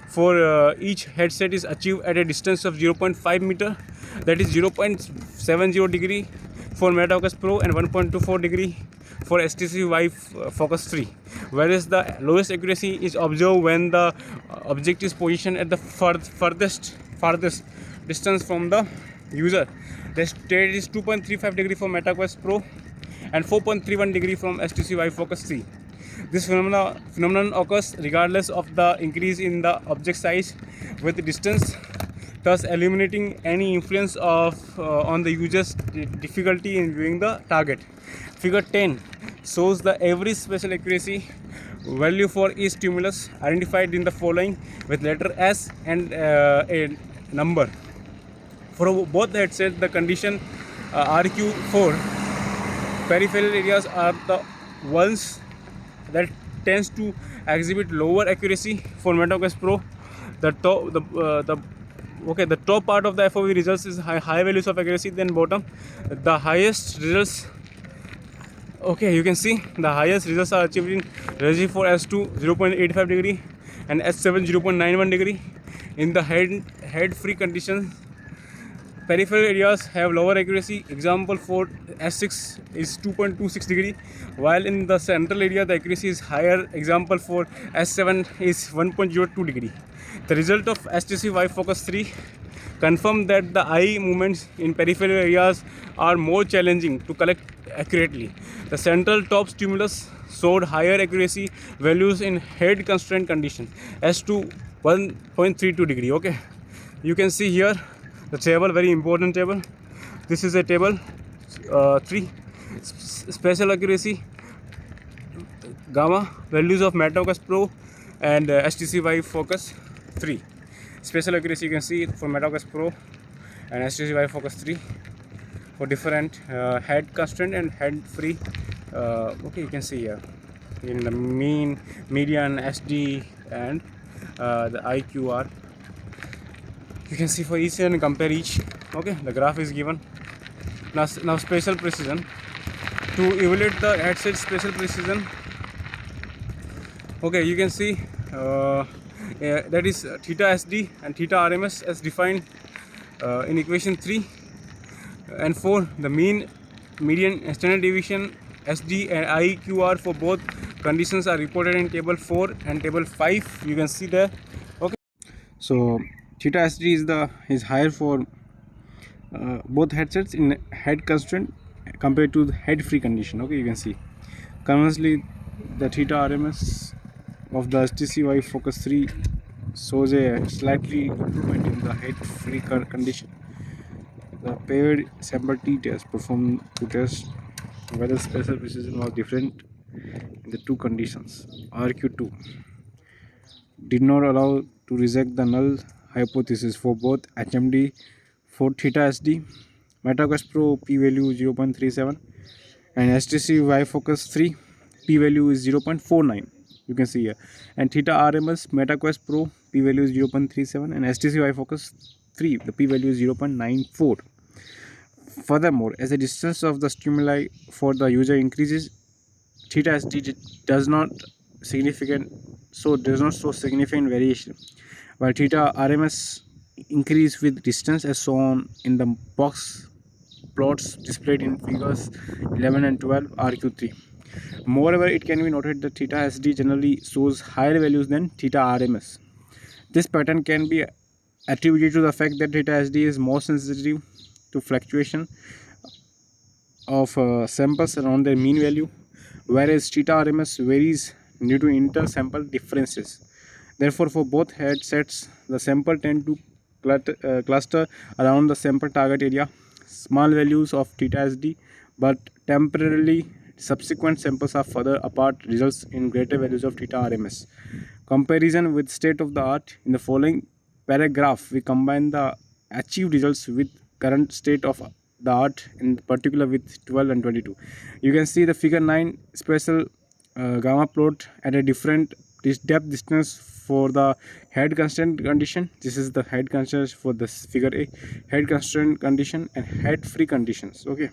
for each headset is achieved at a distance of 0.5 meter, that is 0.70 degree for MetaQuest Pro and 1.24 degree for HTC Vive Focus 3, whereas the lowest accuracy is observed when the object is positioned at the farthest distance from the user. The state is 2.35 degree for MetaQuest Pro and 4.31 degree from HTC Vive Focus 3. This phenomenon occurs regardless of the increase in the object size with distance, thus eliminating any influence of on the user's difficulty in viewing the target. Figure 10 shows the average spatial accuracy value for each stimulus identified in the following with letter S and a number. For both the headsets, the condition RQ4 peripheral areas are the ones that tends to exhibit lower accuracy. For MetaQuest Pro, the top part of the FOV results is high values of accuracy than bottom. The highest results, you can see the highest results are achieved in Resi for S2 0.85 degree and S7 0.91 degree. In the head-free conditions, peripheral areas have lower accuracy. Example for S6 is 2.26 degree, while in the central area the accuracy is higher. Example for S7 is 1.02 degree. The result of HTC Vive Focus 3 confirmed that the eye movements in peripheral areas are more challenging to collect accurately. The central top stimulus showed higher accuracy values in head constraint condition, S2 1.32 degree. You can see here the table, very important table. This is a table 3 spatial accuracy gamma values of MetaQuest Pro and HTC Vive Focus 3. Spatial accuracy you can see for MetaQuest Pro and HTC Vive Focus 3 for different head constraint and head free. You can see here in the mean, median, SD and the IQR. You can see for each and compare each. The graph is given. Now spatial precision. To evaluate the headset spatial precision, you can see that is theta SD and theta RMS as defined in equation 3 and 4. The mean, median, standard deviation, SD and IQR for both conditions are reported in table 4 and table 5. You can see there. So theta SD is higher for both headsets in head constraint compared to the head free condition. You can see. Conversely, the theta RMS of the HTC Vive Focus 3 shows a slightly improvement in the head free condition. The paired sample T test performed to test whether spatial precision was different in the two conditions. RQ2 did not allow to reject the null hypothesis for both HMD for theta SD, MetaQuest Pro p-value 0.37 and HTC Vive Focus 3 p-value is 0.49. You can see here, and theta RMS MetaQuest Pro p-value is 0.37 and HTC Vive Focus 3 the p-value is 0.94. Furthermore, as the distance of the stimuli for the user increases, theta SD does not show significant variation, while theta RMS increase with distance as shown in the box plots displayed in figures 11 and 12 RQ3. Moreover, it can be noted that theta SD generally shows higher values than theta RMS. This pattern can be attributed to the fact that theta SD is more sensitive to fluctuation of samples around their mean value, whereas theta RMS varies due to inter-sample differences. Therefore, for both headsets, the sample tend to cluster around the sample target area. Small values of theta SD, but temporarily subsequent samples are further apart results in greater values of theta RMS. Comparison with state of the art. In the following paragraph, we combine the achieved results with current state of the art, in particular with 12 and 22. You can see the figure 9 spatial gamma plot at a different depth distance for the head constraint condition. This is the head constraint for this figure A, head constraint condition and head free conditions. Okay.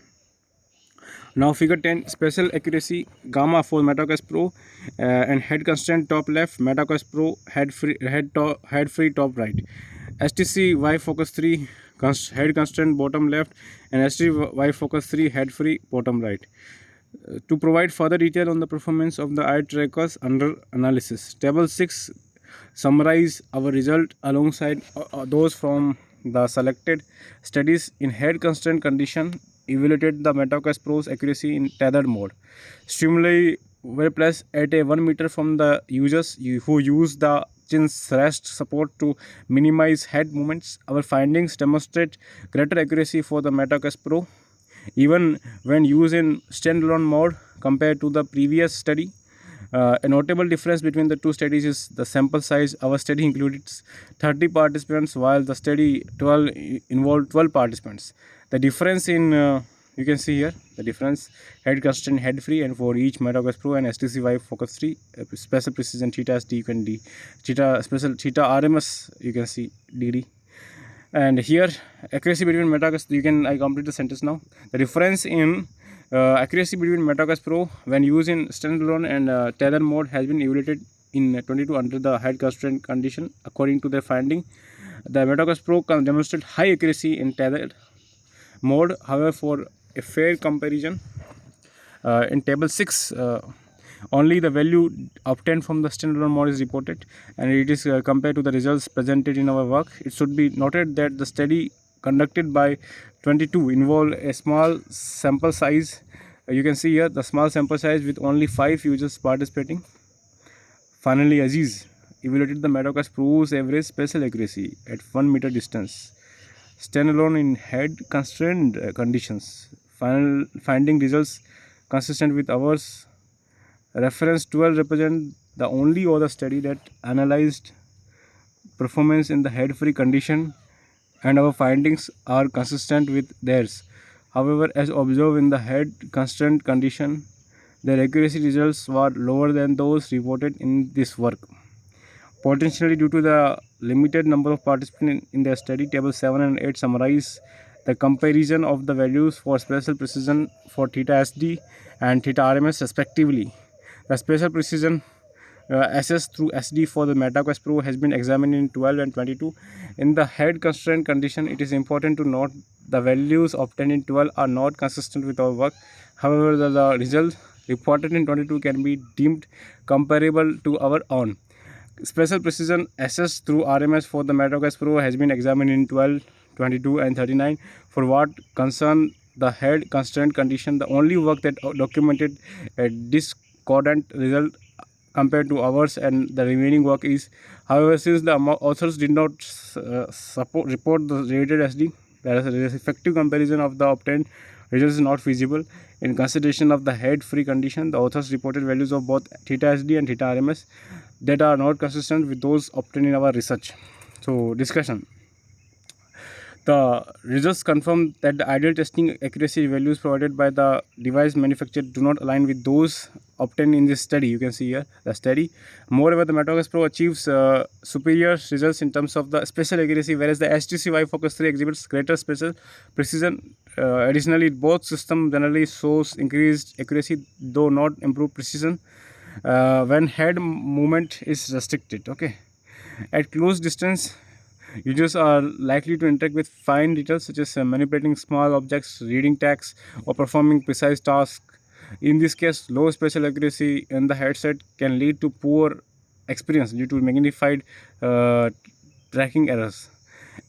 Now figure 10, spatial accuracy gamma for MetaQuest Pro and head constraint top left, MetaQuest Pro head free top right. HTC Vive Focus 3 head constraint bottom left and HTC Vive Focus 3 head free bottom right. To provide further detail on the performance of the eye trackers under analysis, table 6 summarize our result alongside those from the selected studies. In head constraint condition, evaluated the MetaQuest Pro's accuracy in tethered mode. Stimuli were placed at a 1 meter from the users who use the chin's rest support to minimize head movements. Our findings demonstrate greater accuracy for the MetaQuest Pro even when used in standalone mode compared to the previous study. A notable difference between the two studies is the sample size. Our study included 30 participants while the study 12 involved 12 participants. The difference in you can see here the difference head constraint head free, and for each MetaQuest Pro and HTC Vive Focus 3 special precision theta SD you can theta special theta RMS you can see degree. And here accuracy between MetaQuest I complete the sentence now. The difference in accuracy between MetaQuest Pro when used in standalone and tether mode has been evaluated in 22 under the head constraint condition. According to their finding, the MetaQuest Pro can demonstrate high accuracy in tethered mode. However, for a fair comparison, in table 6 only the value obtained from the standalone mode is reported, and it is compared to the results presented in our work. It should be noted that the study conducted by 22 involved a small sample size. You can see here the small sample size with only 5 users participating. Finally, Aziz evaluated the MetaQuest Pro's average spatial accuracy at 1 meter distance, standalone in head constrained conditions. Final finding results consistent with ours. Reference 12 represent the only other study that analyzed performance in the head free condition, and our findings are consistent with theirs. However, as observed in the head constraint condition, their accuracy results were lower than those reported in this work, potentially due to the limited number of participants in the study. Table 7 and 8 summarize the comparison of the values for spatial precision for theta SD and theta RMS respectively. The spatial precision assessed through SD for the MetaQuest Pro has been examined in 12 and 22. In the head constraint condition, it is important to note the values obtained in 12 are not consistent with our work. However, the results reported in 22 can be deemed comparable to our own. Spatial precision assessed through RMS for the MetaQuest Pro has been examined in 12, 22 and 39. For what concern the head constraint condition, the only work that documented a discordant result compared to ours and the remaining work is, however, since the authors did not report the rated SD, there is effective comparison of the obtained results is not feasible. In consideration of the head free condition, the authors reported values of both theta SD and theta RMS that are not consistent with those obtained in our research. So discussion. The results confirm that the ideal testing accuracy values provided by the device manufacturer do not align with those obtained in this study. You can see here the study. Moreover, the MetaQuest Pro achieves superior results in terms of the spatial accuracy, whereas the HTC Vive Focus 3 exhibits greater spatial precision Additionally, both systems generally shows increased accuracy, though not improved precision, when head movement is restricted. Okay, at close distance, users are likely to interact with fine details such as manipulating small objects, reading text, or performing precise tasks. In this case, low spatial accuracy in the headset can lead to poor experience due to magnified uh, tracking errors.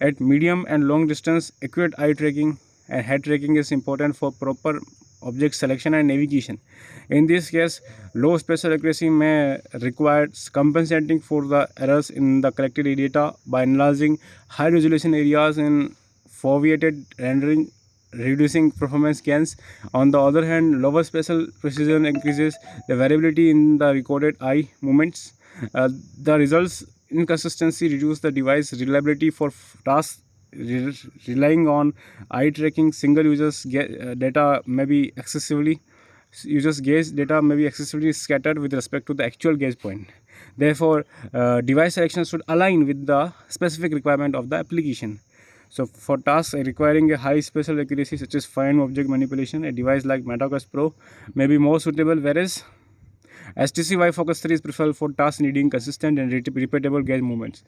At medium and long distance, accurate eye tracking and head tracking is important for proper object selection and navigation. In this case, low spatial accuracy may require compensating for the errors in the collected data by analyzing high resolution areas in foveated rendering, reducing performance gains. On the other hand, lower spatial precision increases the variability in the recorded eye movements. The results inconsistency reduce the device reliability for tasks relying on eye tracking. Single users data may be excessively users gaze data may be excessively scattered with respect to the actual gaze point. Therefore, device selection should align with the specific requirement of the application. So for tasks requiring a high spatial accuracy such as fine object manipulation, a device like MetaQuest Pro may be more suitable, whereas HTC Vive Focus 3 is preferred for tasks needing consistent and repeatable gaze movements.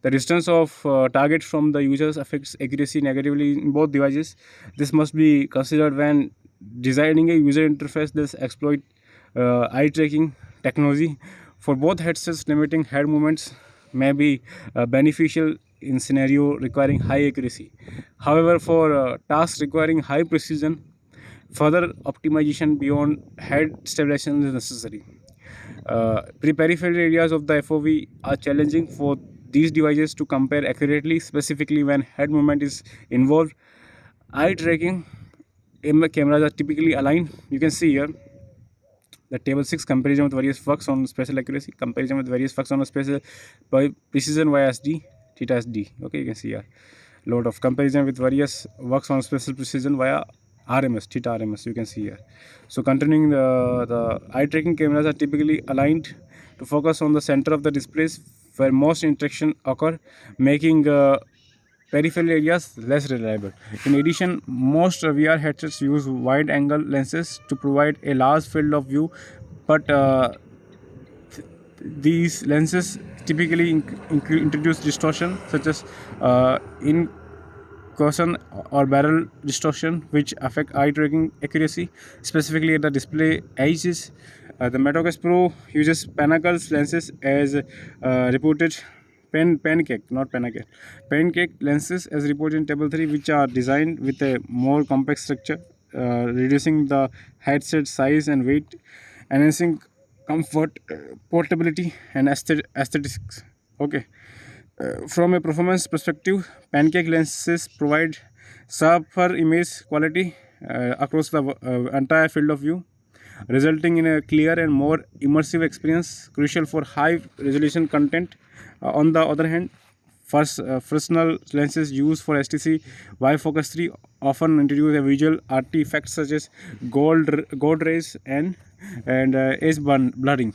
The distance of target from the users affects accuracy negatively in both devices. This must be considered when designing a user interface that exploit eye tracking technology. For both headsets, limiting head movements may be beneficial in scenario requiring high accuracy. However, for tasks requiring high precision, further optimization beyond head stabilization is necessary. Peripheral areas of the FOV are challenging for these devices to compare accurately, specifically when head movement is involved. Eye tracking cameras are typically aligned. You can see here the table 6 comparison with various works on spatial accuracy, comparison with various works on spatial by precision via SD, theta SD. Okay, you can see here load of comparison with various works on spatial precision via RMS, theta RMS, you can see here. So continuing, the eye tracking cameras are typically aligned to focus on the center of the displays where most interaction occur, making peripheral areas less reliable. In addition, most VR headsets use wide angle lenses to provide a large field of view, but these lenses typically introduce distortion such as in cushion or barrel distortion, which affect eye tracking accuracy, specifically at the display edges. The MetaQuest Pro uses Pinnacle's lenses as reported pancake lenses as reported in table 3, which are designed with a more complex structure, reducing the headset size and weight, enhancing comfort, portability, and aesthetics. Okay. From a performance perspective, pancake lenses provide sharper image quality across the entire field of view, resulting in a clear and more immersive experience, crucial for high resolution content. On the other hand, fractional lenses used for HTC Vive Focus 3 often introduce a visual artifacts such as gold rays and edge blurring.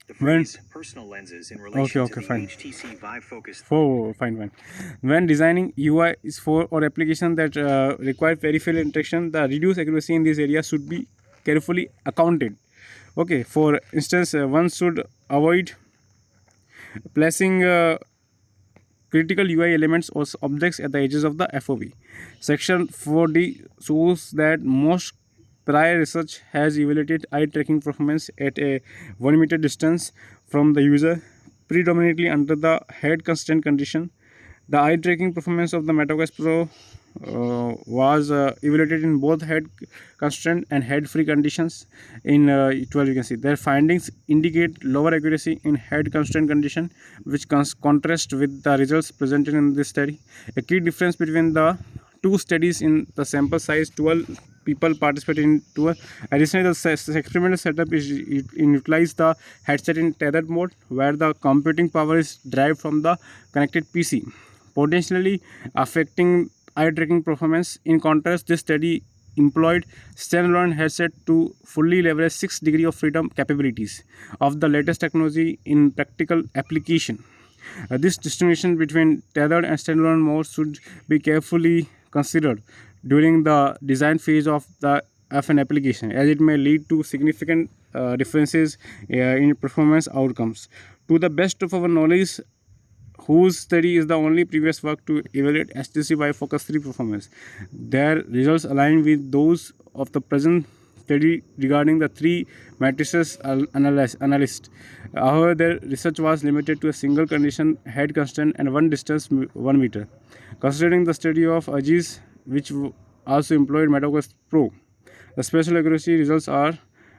The phrase personal lenses in relation to the fine. HTC Vive Focus. Oh, fine. When designing UI is for or application that require peripheral interaction, the reduced accuracy in this area should be carefully accounted. Okay, for instance, one should avoid placing critical UI elements or objects at the edges of the FOV. Section 4D shows that most prior research has evaluated eye tracking performance at a 1 meter distance from the user, predominantly under the head constraint condition. The eye tracking performance of the MetaQuest Pro was evaluated in both head constraint and head free conditions. In 12, you can see their findings indicate lower accuracy in head constraint condition, which contrast with the results presented in this study. A key difference between the two studies in the sample size 12 people participated in 12. Additionally, the experimental setup is utilize the headset in tethered mode, where the computing power is derived from the connected PC, potentially affecting eye tracking performance. In contrast, this study employed standalone headset to fully leverage 6 degrees of freedom capabilities of the latest technology in practical application. This distinction between tethered and standalone modes should be carefully considered during the design phase of an application, as it may lead to significant differences in performance outcomes. To the best of our knowledge, whose study is the only previous work to evaluate HTC Vive Focus 3 performance. Their results align with those of the present study regarding the three matrices analyzed. However, their research was limited to a single condition, head constant, and one distance 1 meter. Considering the study of Aziz, which also employed MetaQuest Pro, the spatial accuracy results are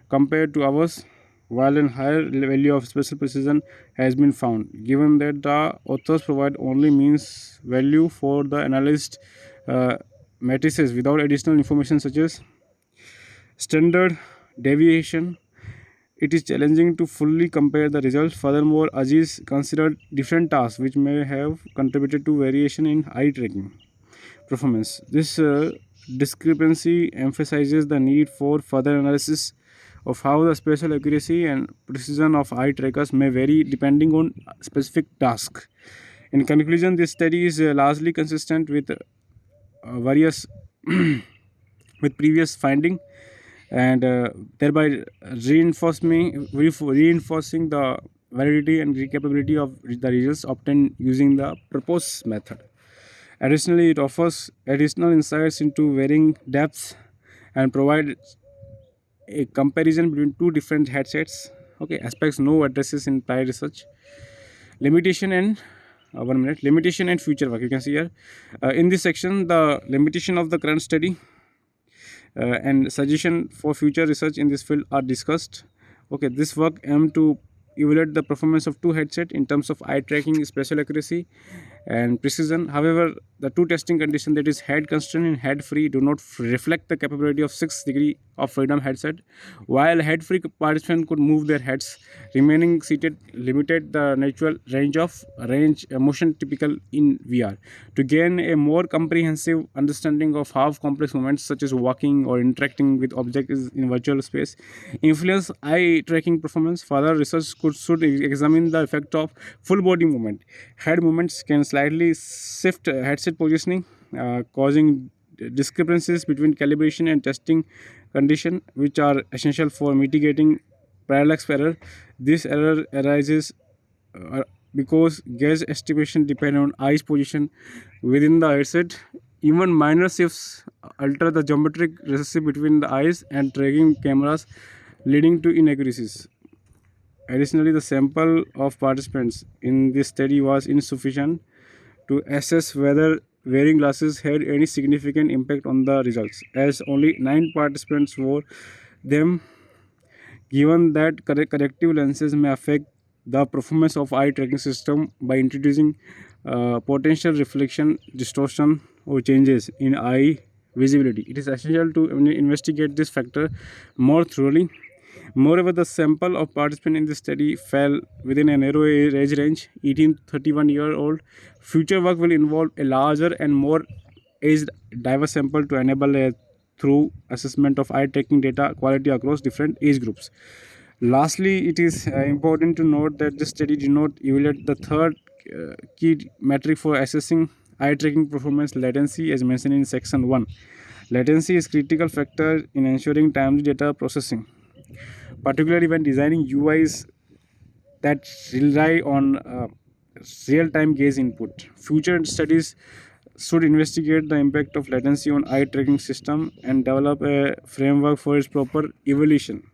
compared to ours, while a higher value of spatial precision has been found. Given that the authors provide only means value for the analyzed matrices without additional information such as standard deviation, it is challenging to fully compare the results. Furthermore, Aziz considered different tasks which may have contributed to variation in eye tracking performance. This discrepancy emphasizes the need for further analysis of how the spatial accuracy and precision of eye trackers may vary depending on specific task. In conclusion, this study is largely consistent with various with previous finding, and thereby reinforcing the validity and recapability of the results obtained using the proposed method. Additionally, it offers additional insights into varying depths and provides a comparison between two different headsets. Okay, aspects no addresses in prior research. Limitation and limitation and future work. You can see here in this section the limitation of the current study and suggestion for future research in this field are discussed. Okay, this work aimed to evaluate the performance of two headsets in terms of eye tracking, spatial accuracy, and precision. However, the two testing conditions, that is head constant and head free, do not reflect the capability of 6 degree of freedom headset. While head free participants could move their heads, remaining seated limited the natural range motion typical in VR. To gain a more comprehensive understanding of how complex movements such as walking or interacting with objects in virtual space influence eye tracking performance, further research should examine the effect of full body movement. Head movements can slightly shift headset positioning, causing discrepancies between calibration and testing condition, which are essential for mitigating parallax error. This error arises because gaze estimation depend on eyes position within the headset. Even minor shifts alter the geometric relationship between the eyes and tracking cameras, leading to inaccuracies. Additionally, the sample of participants in this study was insufficient to assess whether wearing glasses had any significant impact on the results, as only 9 participants wore them. Given that corrective lenses may affect the performance of eye tracking system by introducing potential reflection distortion or changes in eye visibility, it is essential to investigate this factor more thoroughly. Moreover, the sample of participants in the study fell within a narrow age range, 18 to 31-year-old. Future work will involve a larger and more age diverse sample to enable a thorough assessment of eye tracking data quality across different age groups. Lastly, it is important to note that this study did not evaluate the third key metric for assessing eye tracking performance, latency, as mentioned in section 1. Latency is a critical factor in ensuring timely data processing, particularly when designing UIs that rely on real-time gaze input. Future studies should investigate the impact of latency on eye tracking system and develop a framework for its proper evaluation,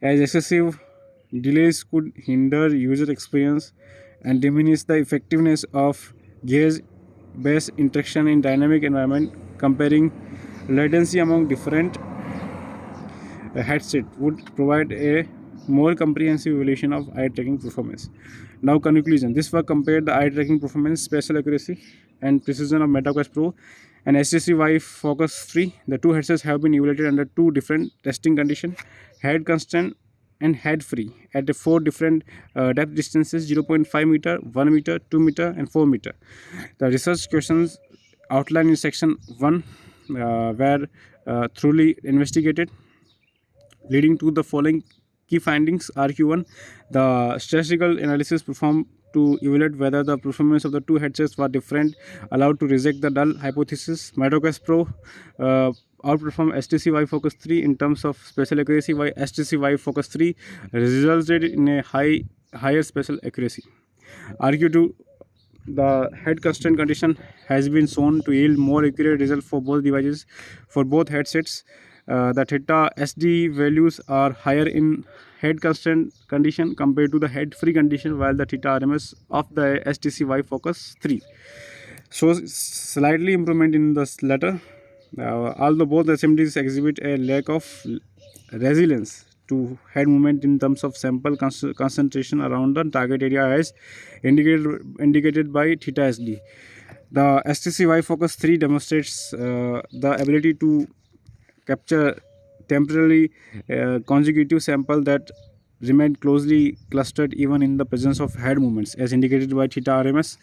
as excessive delays could hinder user experience and diminish the effectiveness of gaze-based interaction in dynamic environment. Comparing latency among different headset would provide a more comprehensive evaluation of eye tracking performance. Now, conclusion. This work compared the eye tracking performance, spatial accuracy, and precision of MetaQuest Pro and HTC Vive Focus 3. The two headsets have been evaluated under two different testing conditions: head constant and head free, at 4 different depth distances: 0.5 meter, 1 meter, 2 meter, and 4 meter. The research questions outlined in section 1 were thoroughly investigated, leading to the following key findings. RQ1, the statistical analysis performed to evaluate whether the performance of the two headsets were different, allowed to reject the null hypothesis. MetaQuest Pro outperformed HTC Vive Focus 3 in terms of spatial accuracy, while HTC Vive Focus 3 resulted in a higher spatial accuracy. RQ2, the head constraint condition has been shown to yield more accurate results for both devices. For both headsets, the theta SD values are higher in head constraint condition compared to the head free condition, while the theta RMS of the HTC Vive Focus 3 shows slightly improvement in the latter. Although both assemblies exhibit a lack of resilience to head movement in terms of sample concentration around the target area as indicated by theta SD. The HTC Vive Focus 3 demonstrates the ability to capture temporarily consecutive sample that remain closely clustered even in the presence of head movements as indicated by theta RMS,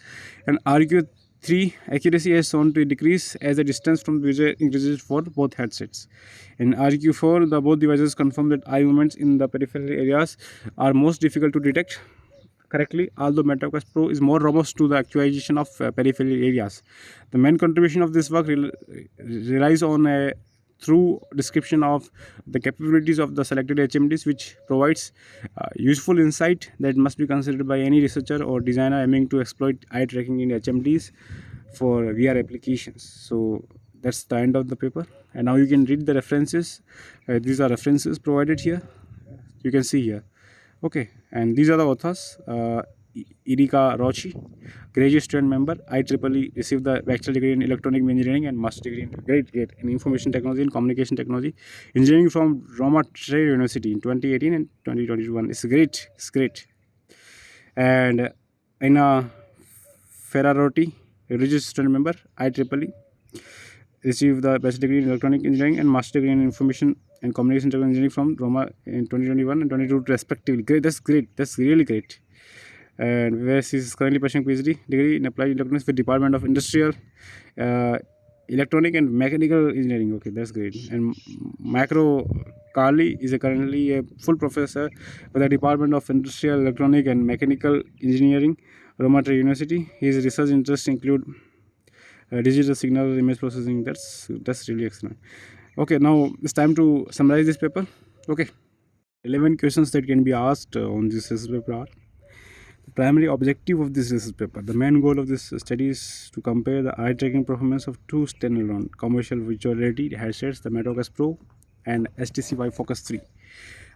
and RQ3 accuracy is shown to decrease as the distance from the user increases for both headsets. In RQ4, the both devices confirm that eye movements in the peripheral areas are most difficult to detect correctly, although MetaQuest Pro is more robust to the actualization of peripheral areas. The main contribution of this work relies on a through description of the capabilities of the selected HMDs, which provides useful insight that must be considered by any researcher or designer aiming to exploit eye tracking in HMDs for VR applications. So that's the end of the paper, and now you can read the references. These are references provided here, you can see here. Okay, and these are the authors. Erika Rochi, graduate student member, IEEE, received the bachelor degree in electronic engineering and master degree in information technology and communication technology engineering from Roma Tre University in 2018 and 2021. It's great. And Ina Ferrarotti, a registered student member, IEEE, received the bachelor degree in electronic engineering and master degree in information and communication technology engineering from Roma in 2021 and 2022 respectively. That's really great. And where she is currently pursuing PhD degree in applied electronics with Department of Industrial Electronic and Mechanical Engineering. Okay, that's great. And Macro Carly is currently a full professor with the Department of Industrial Electronic and Mechanical Engineering, Roma Tre University. His research interests include digital signal image processing. That's really excellent. Okay, now it's time to summarize this paper. Okay, 11 questions that can be asked on this research paper are: the primary objective of this research paper. The main goal of this study is to compare the eye tracking performance of two standalone commercial virtual reality headsets, the MetaQuest Pro and HTC Vive Focus 3.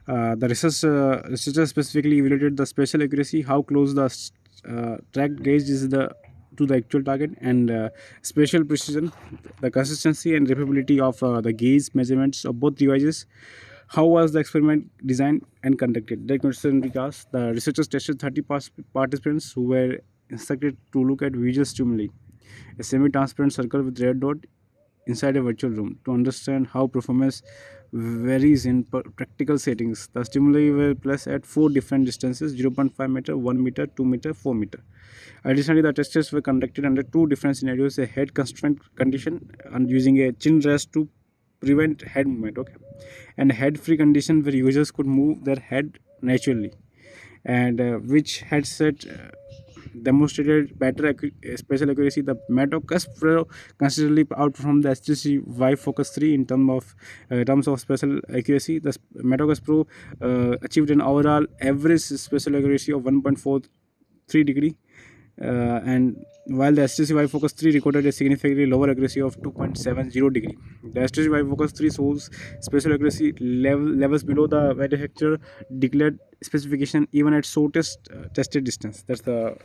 The researcher specifically evaluated the spatial accuracy, how close the tracked gaze is to the actual target, and spatial precision, the consistency and repeatability of the gaze measurements of both devices. How was the experiment designed and conducted? Like question asked, the researchers tested 30 participants who were instructed to look at visual stimuli, a semi-transparent circle with red dot inside a virtual room, to understand how performance varies in practical settings. The stimuli were placed at 4 different distances: 0.5 meter, 1 meter, 2 meter, 4 meter. Additionally, the tests were conducted under 2 different scenarios: a head constraint condition and using a chin rest to prevent head movement, okay, and head free condition where users could move their head naturally, and which headset demonstrated better spatial accuracy. The MetaQuest Pro considerably outperformed the HTC Vive Focus 3 in terms of spatial accuracy. The MetaQuest Pro achieved an overall average spatial accuracy of 1.43 degree, and while the HTC Vive Focus 3 recorded a significantly lower accuracy of 2.70 degree. The HTC Vive Focus 3 shows spatial accuracy levels below the manufacturer declared specification even at shortest tested distance. That's the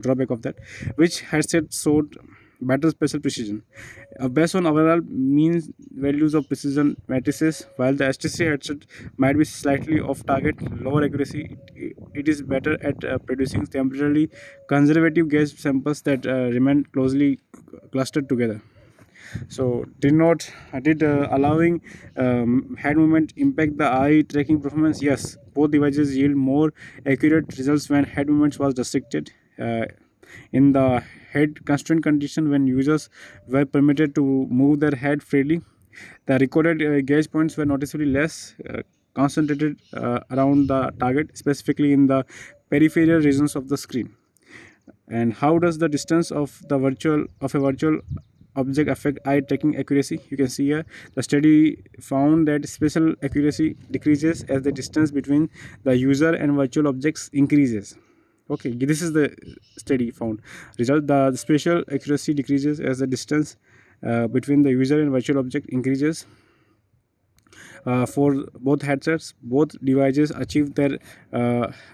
drawback of that. Which headset showed better spatial precision. Based on overall mean values of precision matrices, while the HTC headset might be slightly off target, lower accuracy, it is better at producing temporarily conservative gaze samples that remain closely clustered together. So did allowing head movement impact the eye tracking performance? Yes, both devices yield more accurate results when head movements was restricted. In the head constraint condition, when users were permitted to move their head freely, the recorded gaze points were noticeably less concentrated around the target, specifically in the peripheral regions of the screen. And how does the distance of a virtual object affect eye tracking accuracy? You can see here the study found that spatial accuracy decreases as the distance between the user and virtual objects increases. Okay, this is the study found result. The spatial accuracy decreases as the distance between the user and virtual object increases. For both headsets, both devices achieved their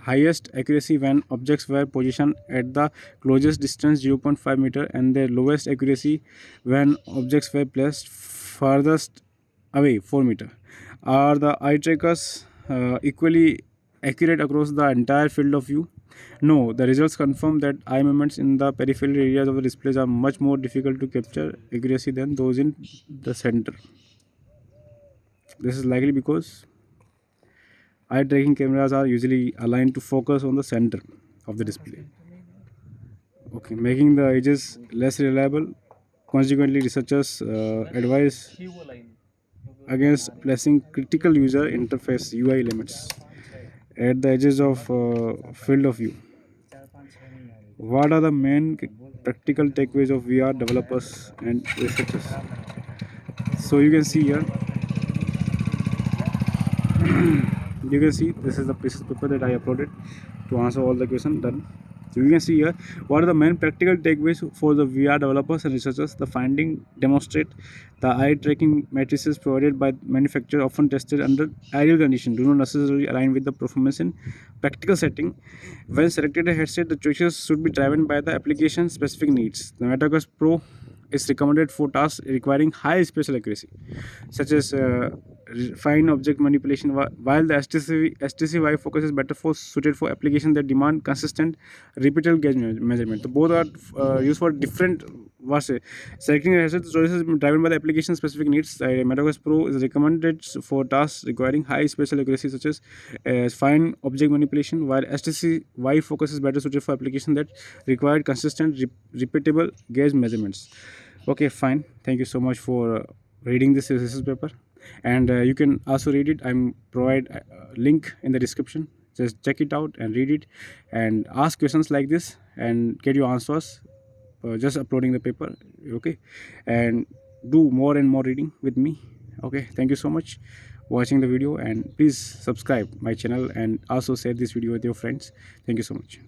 highest accuracy when objects were positioned at the closest distance 0.5 meter, and their lowest accuracy when objects were placed farthest away 4 meter. Are the eye trackers equally accurate across the entire field of view? No, the results confirm that eye movements in the peripheral areas of the displays are much more difficult to capture accuracy than those in the center. This is likely because eye tracking cameras are usually aligned to focus on the center of the display. Okay, making the edges less reliable. Consequently, researchers advise against placing critical user interface UI elements at the edges of field of view. What are the main practical takeaways of VR developers and researchers? So you can see here, you can see this is the piece of paper that I uploaded to answer all the questions done. So you can see here what are the main practical takeaways for the VR developers and researchers. The finding demonstrate the eye tracking matrices provided by manufacturer, often tested under ideal conditions, do not necessarily align with the performance in practical setting. When selected a headset, the choices should be driven by the application specific needs. The MetaQuest Pro is recommended for tasks requiring high spatial accuracy, such as fine object manipulation, while the HTC Vive focus is better suited for applications that demand consistent, repeatable gauge measurement. So both are used for different. Selecting a headset choices driven by the application specific needs. MetaQuest Pro is recommended for tasks requiring high spatial accuracy, such as fine object manipulation, while HTC Vive focus is better suited for applications that require consistent, repeatable gauge measurements. Okay, fine. Thank you so much for reading this research paper, and you can also read it. I'm provide a link in the description. Just check it out and read it, and ask questions like this and get your answers. Just uploading the paper, okay, and do more and more reading with me. Okay, thank you so much for watching the video, and please subscribe my channel and also share this video with your friends. Thank you so much.